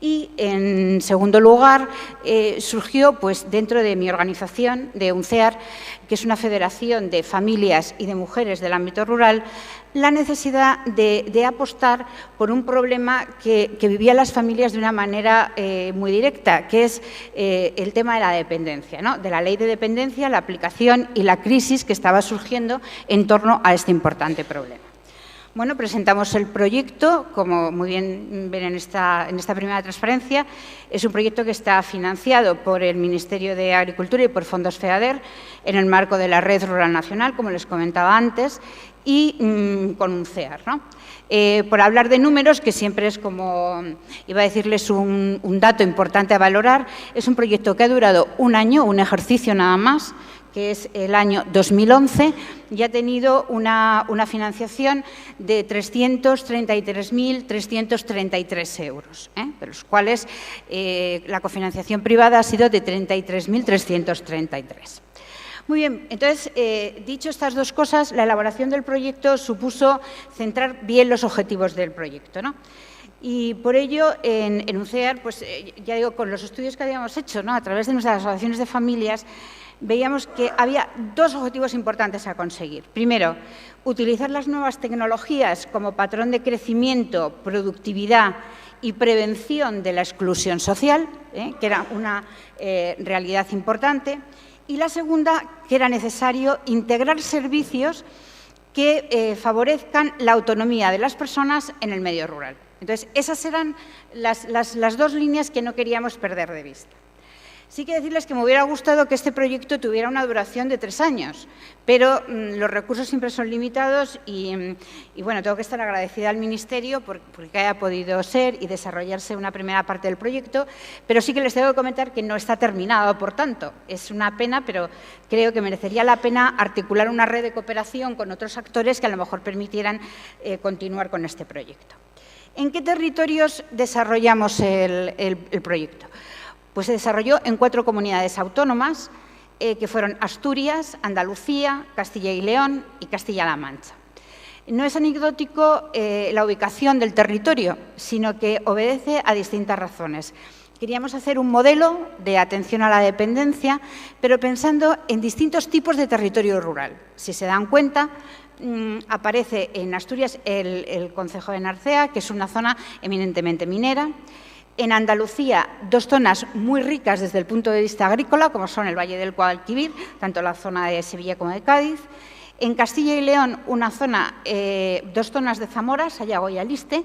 Y, en segundo lugar, surgió pues, dentro de mi organización, de UNCEAR, que es una federación de familias y de mujeres del ámbito rural, la necesidad de apostar por un problema que vivían las familias de una manera muy directa, que es el tema de la dependencia, ¿no? De la ley de dependencia, la aplicación y la crisis que estaba surgiendo en torno a este importante problema. Bueno, presentamos el proyecto, como muy bien ven en esta primera transparencia. Es un proyecto que está financiado por el Ministerio de Agricultura y por fondos FEADER en el marco de la Red Rural Nacional, como les comentaba antes, y con UNCEAR, ¿no? Por hablar de números, que siempre es como, iba a decirles un dato importante a valorar, es un proyecto que ha durado un año, un ejercicio nada más, que es el año 2011, y ha tenido una financiación de 333.333 euros, de los cuales la cofinanciación privada ha sido de 33.333. Muy bien, entonces, dicho estas dos cosas, la elaboración del proyecto supuso centrar bien los objetivos del proyecto, ¿no? Y por ello, en UNCEAR, pues ya digo, con los estudios que habíamos hecho, ¿no? A través de nuestras asociaciones de familias, veíamos que había dos objetivos importantes a conseguir. Primero, utilizar las nuevas tecnologías como patrón de crecimiento, productividad y prevención de la exclusión social, que era una realidad importante. Y la segunda, que era necesario integrar servicios que favorezcan la autonomía de las personas en el medio rural. Entonces, esas eran las dos líneas que no queríamos perder de vista. Sí que decirles que me hubiera gustado que este proyecto tuviera una duración de 3 años, pero los recursos siempre son limitados y bueno, tengo que estar agradecida al Ministerio porque haya podido ser y desarrollarse una primera parte del proyecto, pero sí que les tengo que comentar que no está terminado, por tanto. Es una pena, pero creo que merecería la pena articular una red de cooperación con otros actores que a lo mejor permitieran continuar con este proyecto. ¿En qué territorios desarrollamos el proyecto? Pues se desarrolló en 4 comunidades autónomas, que fueron Asturias, Andalucía, Castilla y León y Castilla-La Mancha. No es anecdótico la ubicación del territorio, sino que obedece a distintas razones. Queríamos hacer un modelo de atención a la dependencia, pero pensando en distintos tipos de territorio rural. Si se dan cuenta, aparece en Asturias el concejo de Narcea, que es una zona eminentemente minera. En Andalucía, 2 zonas muy ricas desde el punto de vista agrícola, como son el Valle del Guadalquivir, tanto la zona de Sevilla como de Cádiz. En Castilla y León, 2 zonas de Zamora, Sayago y Aliste,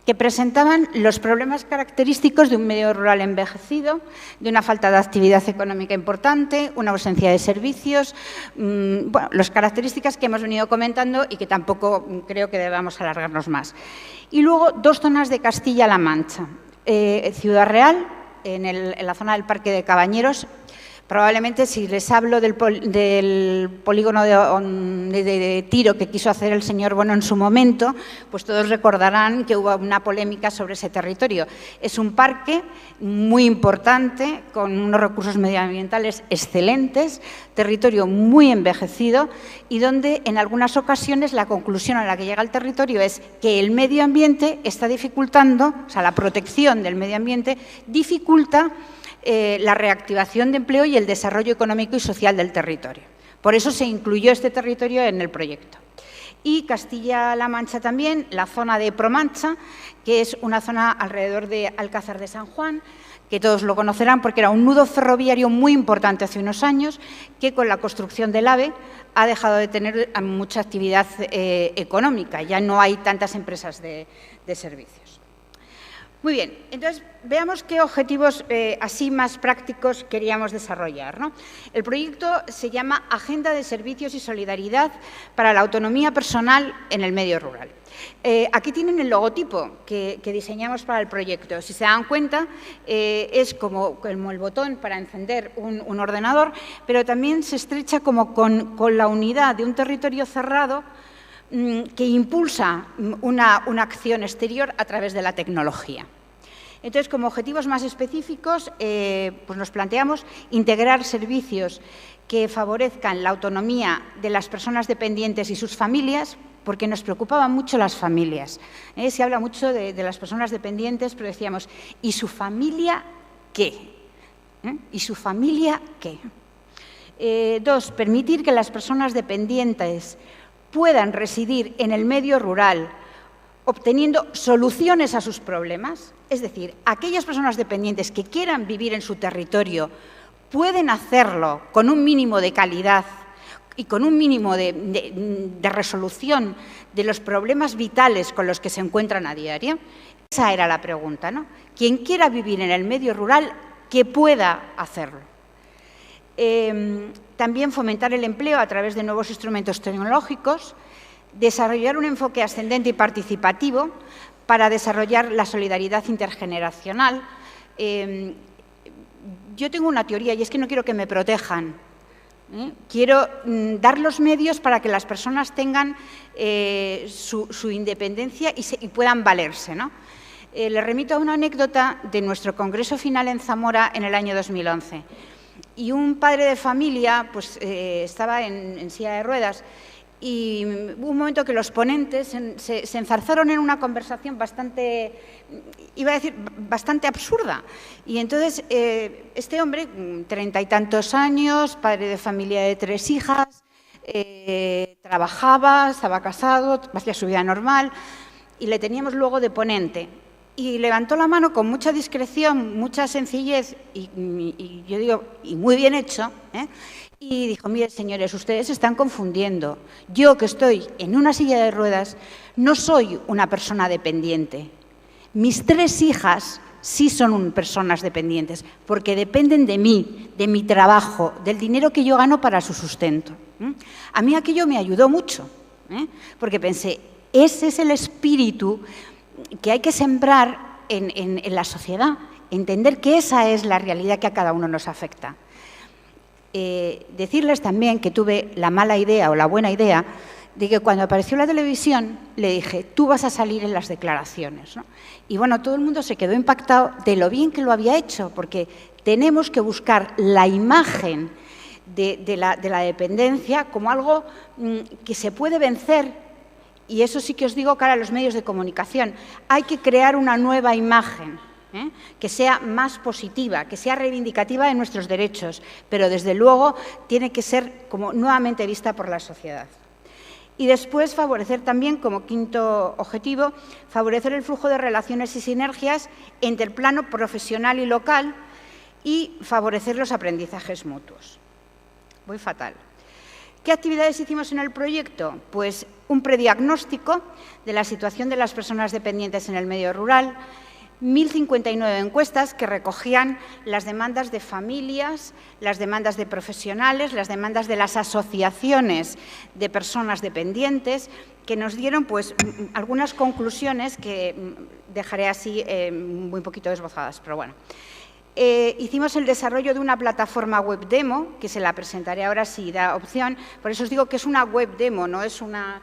que presentaban los problemas característicos de un medio rural envejecido, de una falta de actividad económica importante, una ausencia de servicios, bueno, las características que hemos venido comentando y que tampoco creo que debamos alargarnos más. Y luego 2 zonas de Castilla-La Mancha. Ciudad Real, en la zona del Parque de Cabañeros. Probablemente, si les hablo del polígono de tiro que quiso hacer el señor Bono en su momento, pues todos recordarán que hubo una polémica sobre ese territorio. Es un parque muy importante, con unos recursos medioambientales excelentes, territorio muy envejecido y donde en algunas ocasiones la conclusión a la que llega el territorio es que el medio ambiente está dificultando, o sea, la protección del medio ambiente dificulta la reactivación de empleo y el desarrollo económico y social del territorio. Por eso se incluyó este territorio en el proyecto. Y Castilla-La Mancha también, la zona de Promancha, que es una zona alrededor de Alcázar de San Juan, que todos lo conocerán porque era un nudo ferroviario muy importante hace unos años, que con la construcción del AVE ha dejado de tener mucha actividad económica. Ya no hay tantas empresas de servicios. Muy bien, entonces veamos qué objetivos así más prácticos queríamos desarrollar, ¿no? El proyecto se llama Agenda de Servicios y Solidaridad para la Autonomía Personal en el Medio Rural. Aquí tienen el logotipo que diseñamos para el proyecto. Si se dan cuenta, es como el botón para encender un ordenador, pero también se estrecha como con la unidad de un territorio cerrado que impulsa una acción exterior a través de la tecnología. Entonces, como objetivos más específicos, pues nos planteamos integrar servicios que favorezcan la autonomía de las personas dependientes y sus familias, porque nos preocupaban mucho las familias. Se habla mucho de las personas dependientes, pero decíamos, ¿y su familia qué? ¿Y su familia qué? 2, permitir que las personas dependientes puedan residir en el medio rural obteniendo soluciones a sus problemas, es decir, aquellas personas dependientes que quieran vivir en su territorio pueden hacerlo con un mínimo de calidad y con un mínimo de resolución de los problemas vitales con los que se encuentran a diario. Esa era la pregunta, ¿no? Quien quiera vivir en el medio rural, que pueda hacerlo. También fomentar el empleo a través de nuevos instrumentos tecnológicos, desarrollar un enfoque ascendente y participativo para desarrollar la solidaridad intergeneracional. Yo tengo una teoría y es que no quiero que me protejan. Quiero dar los medios para que las personas tengan su independencia y puedan valerse, ¿no? Le remito a una anécdota de nuestro congreso final en Zamora en el año 2011. Y un padre de familia pues, estaba en silla de ruedas y hubo un momento que los ponentes se enzarzaron en una conversación bastante, iba a decir, bastante absurda. Y entonces este hombre, 30 y tantos años, padre de familia de 3 hijas, trabajaba, estaba casado, hacía su vida normal y le teníamos luego de ponente. Y levantó la mano con mucha discreción, mucha sencillez y yo digo, y muy bien hecho, y dijo, mire, señores, ustedes se están confundiendo. Yo, que estoy en una silla de ruedas, no soy una persona dependiente. Mis 3 hijas sí son personas dependientes, porque dependen de mí, de mi trabajo, del dinero que yo gano para su sustento. A mí aquello me ayudó mucho, porque pensé, ese es el espíritu que hay que sembrar en la sociedad, entender que esa es la realidad que a cada uno nos afecta. Decirles también que tuve la mala idea o la buena idea de que cuando apareció la televisión le dije, tú vas a salir en las declaraciones, ¿no? Y bueno, todo el mundo se quedó impactado de lo bien que lo había hecho, porque tenemos que buscar la imagen de la dependencia como algo que se puede vencer, y eso sí que os digo cara a los medios de comunicación, hay que crear una nueva imagen, que sea más positiva, que sea reivindicativa de nuestros derechos, pero desde luego tiene que ser como nuevamente vista por la sociedad. Y después favorecer también, como quinto objetivo, favorecer el flujo de relaciones y sinergias entre el plano profesional y local y favorecer los aprendizajes mutuos. Voy fatal. ¿Qué actividades hicimos en el proyecto? Pues un prediagnóstico de la situación de las personas dependientes en el medio rural, 1.059 encuestas que recogían las demandas de familias, las demandas de profesionales, las demandas de las asociaciones de personas dependientes, que nos dieron pues, algunas conclusiones que dejaré así muy poquito esbozadas, pero bueno. Hicimos el desarrollo de una plataforma web demo, que se la presentaré ahora si da opción. Por eso os digo que es una web demo, no es una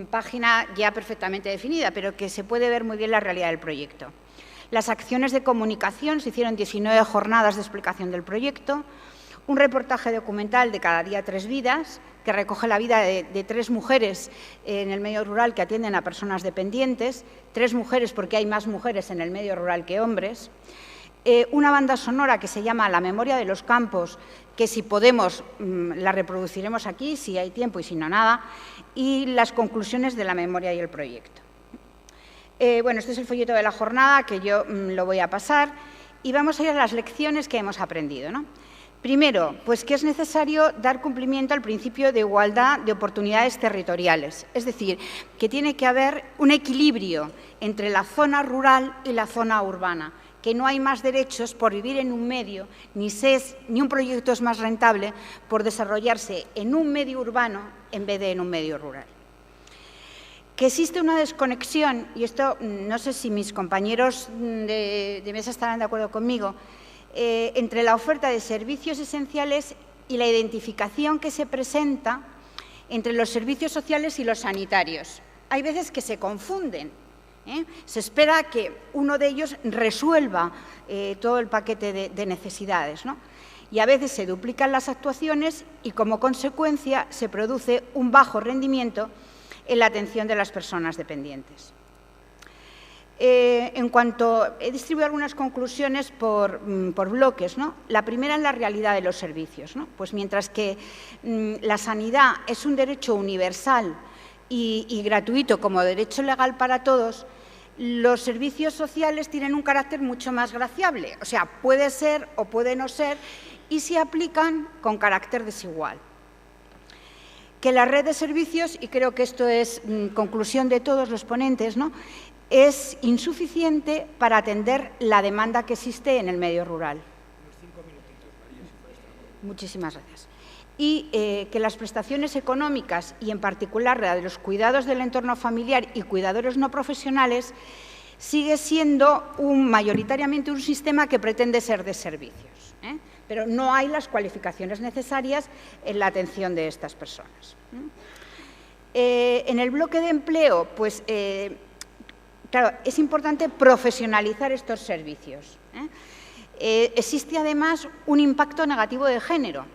página ya perfectamente definida, pero que se puede ver muy bien la realidad del proyecto. Las acciones de comunicación, se hicieron 19 jornadas de explicación del proyecto, un reportaje documental de Cada día 3 vidas, que recoge la vida de 3 mujeres en el medio rural que atienden a personas dependientes, 3 mujeres porque hay más mujeres en el medio rural que hombres, una banda sonora que se llama La memoria de los campos, que si podemos la reproduciremos aquí, si hay tiempo y si no nada, y las conclusiones de la memoria y el proyecto. Bueno, este es el folleto de la jornada, que yo lo voy a pasar, y vamos a ir a las lecciones que hemos aprendido, ¿no? Primero, pues que es necesario dar cumplimiento al principio de igualdad de oportunidades territoriales, es decir, que tiene que haber un equilibrio entre la zona rural y la zona urbana, que no hay más derechos por vivir en un medio, ni un proyecto es más rentable por desarrollarse en un medio urbano en vez de en un medio rural. Que existe una desconexión, y esto no sé si mis compañeros de mesa estarán de acuerdo conmigo, entre la oferta de servicios esenciales y la identificación que se presenta entre los servicios sociales y los sanitarios. Hay veces que se confunden. Se espera que uno de ellos resuelva todo el paquete de necesidades, ¿no? Y a veces se duplican las actuaciones y, como consecuencia, se produce un bajo rendimiento en la atención de las personas dependientes. En cuanto he distribuido algunas conclusiones por bloques, ¿no? La primera es la realidad de los servicios, ¿no? Pues mientras que la sanidad es un derecho universal y gratuito como derecho legal para todos, los servicios sociales tienen un carácter mucho más graciable, o sea, puede ser o puede no ser, y se aplican con carácter desigual. Que la red de servicios, y creo que esto es conclusión de todos los ponentes, ¿no?, es insuficiente para atender la demanda que existe en el medio rural. Muchísimas gracias. Y que las prestaciones económicas, y en particular la de los cuidados del entorno familiar y cuidadores no profesionales, sigue siendo mayoritariamente un sistema que pretende ser de servicios, pero no hay las cualificaciones necesarias en la atención de estas personas. En el bloque de empleo, pues, claro, es importante profesionalizar estos servicios. existe además un impacto negativo de género.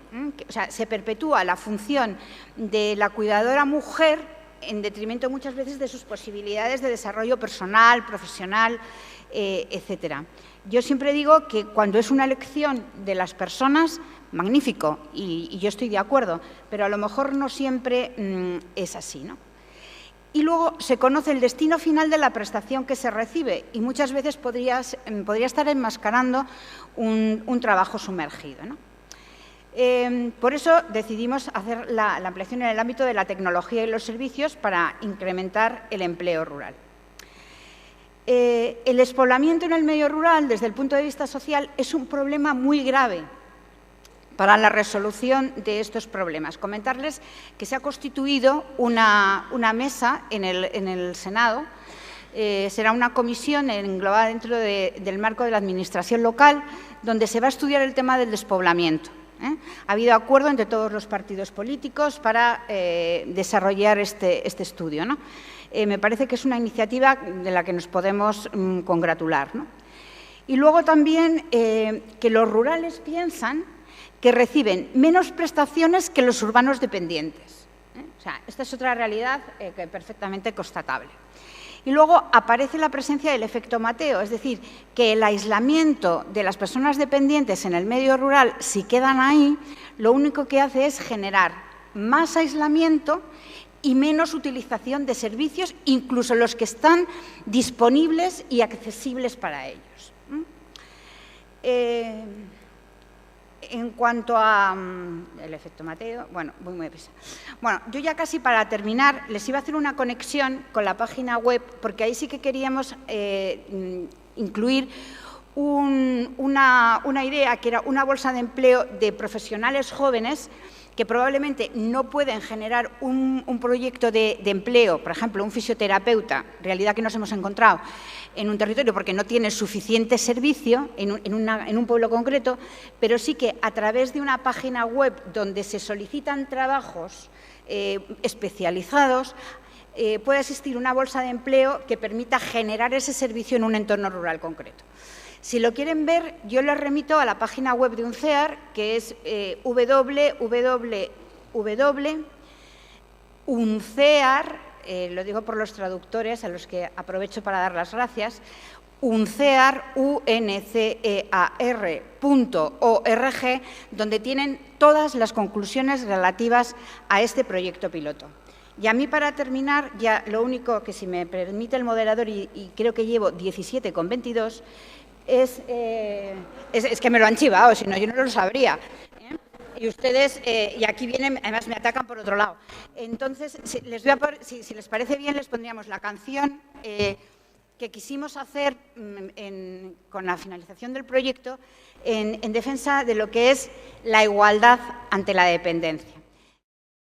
O sea, se perpetúa la función de la cuidadora mujer en detrimento muchas veces de sus posibilidades de desarrollo personal, profesional, etcétera. Yo siempre digo que cuando es una elección de las personas, magnífico, y yo estoy de acuerdo, pero a lo mejor no siempre es así, ¿no? Y luego se conoce el destino final de la prestación que se recibe y muchas veces podría estar enmascarando un trabajo sumergido, ¿no? Por eso decidimos hacer la ampliación en el ámbito de la tecnología y los servicios para incrementar el empleo rural. El despoblamiento en el medio rural, desde el punto de vista social, es un problema muy grave para la resolución de estos problemas. Comentarles que se ha constituido una mesa en el Senado. Será una comisión englobada dentro del marco de la Administración local, donde se va a estudiar el tema del despoblamiento. Ha habido acuerdo entre todos los partidos políticos para desarrollar este estudio, ¿no? Me parece que es una iniciativa de la que nos podemos congratular, ¿no? Y luego también que los rurales piensan que reciben menos prestaciones que los urbanos dependientes. O sea, esta es otra realidad que perfectamente constatable. Y luego aparece la presencia del efecto Mateo, es decir, que el aislamiento de las personas dependientes en el medio rural, si quedan ahí, lo único que hace es generar más aislamiento y menos utilización de servicios, incluso los que están disponibles y accesibles para ellos. En cuanto a el efecto Mateo, bueno, voy muy deprisa. Bueno, yo ya casi para terminar les iba a hacer una conexión con la página web, porque ahí sí que queríamos incluir una idea que era una bolsa de empleo de profesionales jóvenes que probablemente no pueden generar un proyecto de empleo, por ejemplo, un fisioterapeuta, realidad que nos hemos encontrado en un territorio porque no tiene suficiente servicio en un pueblo concreto, pero sí que a través de una página web donde se solicitan trabajos especializados, puede existir una bolsa de empleo que permita generar ese servicio en un entorno rural concreto. Si lo quieren ver, yo les remito a la página web de UNCEAR, que es www.uncear, lo digo por los traductores, a los que aprovecho para dar las gracias, uncear.org, donde tienen todas las conclusiones relativas a este proyecto piloto. Y a mí, para terminar, ya lo único que, si me permite el moderador, y creo que llevo 17,22, es que me lo han chivado, si no yo no lo sabría. Y ustedes, y aquí vienen, además me atacan por otro lado. Entonces, si les parece bien, les pondríamos la canción que quisimos hacer con la finalización del proyecto en defensa de lo que es la igualdad ante la dependencia.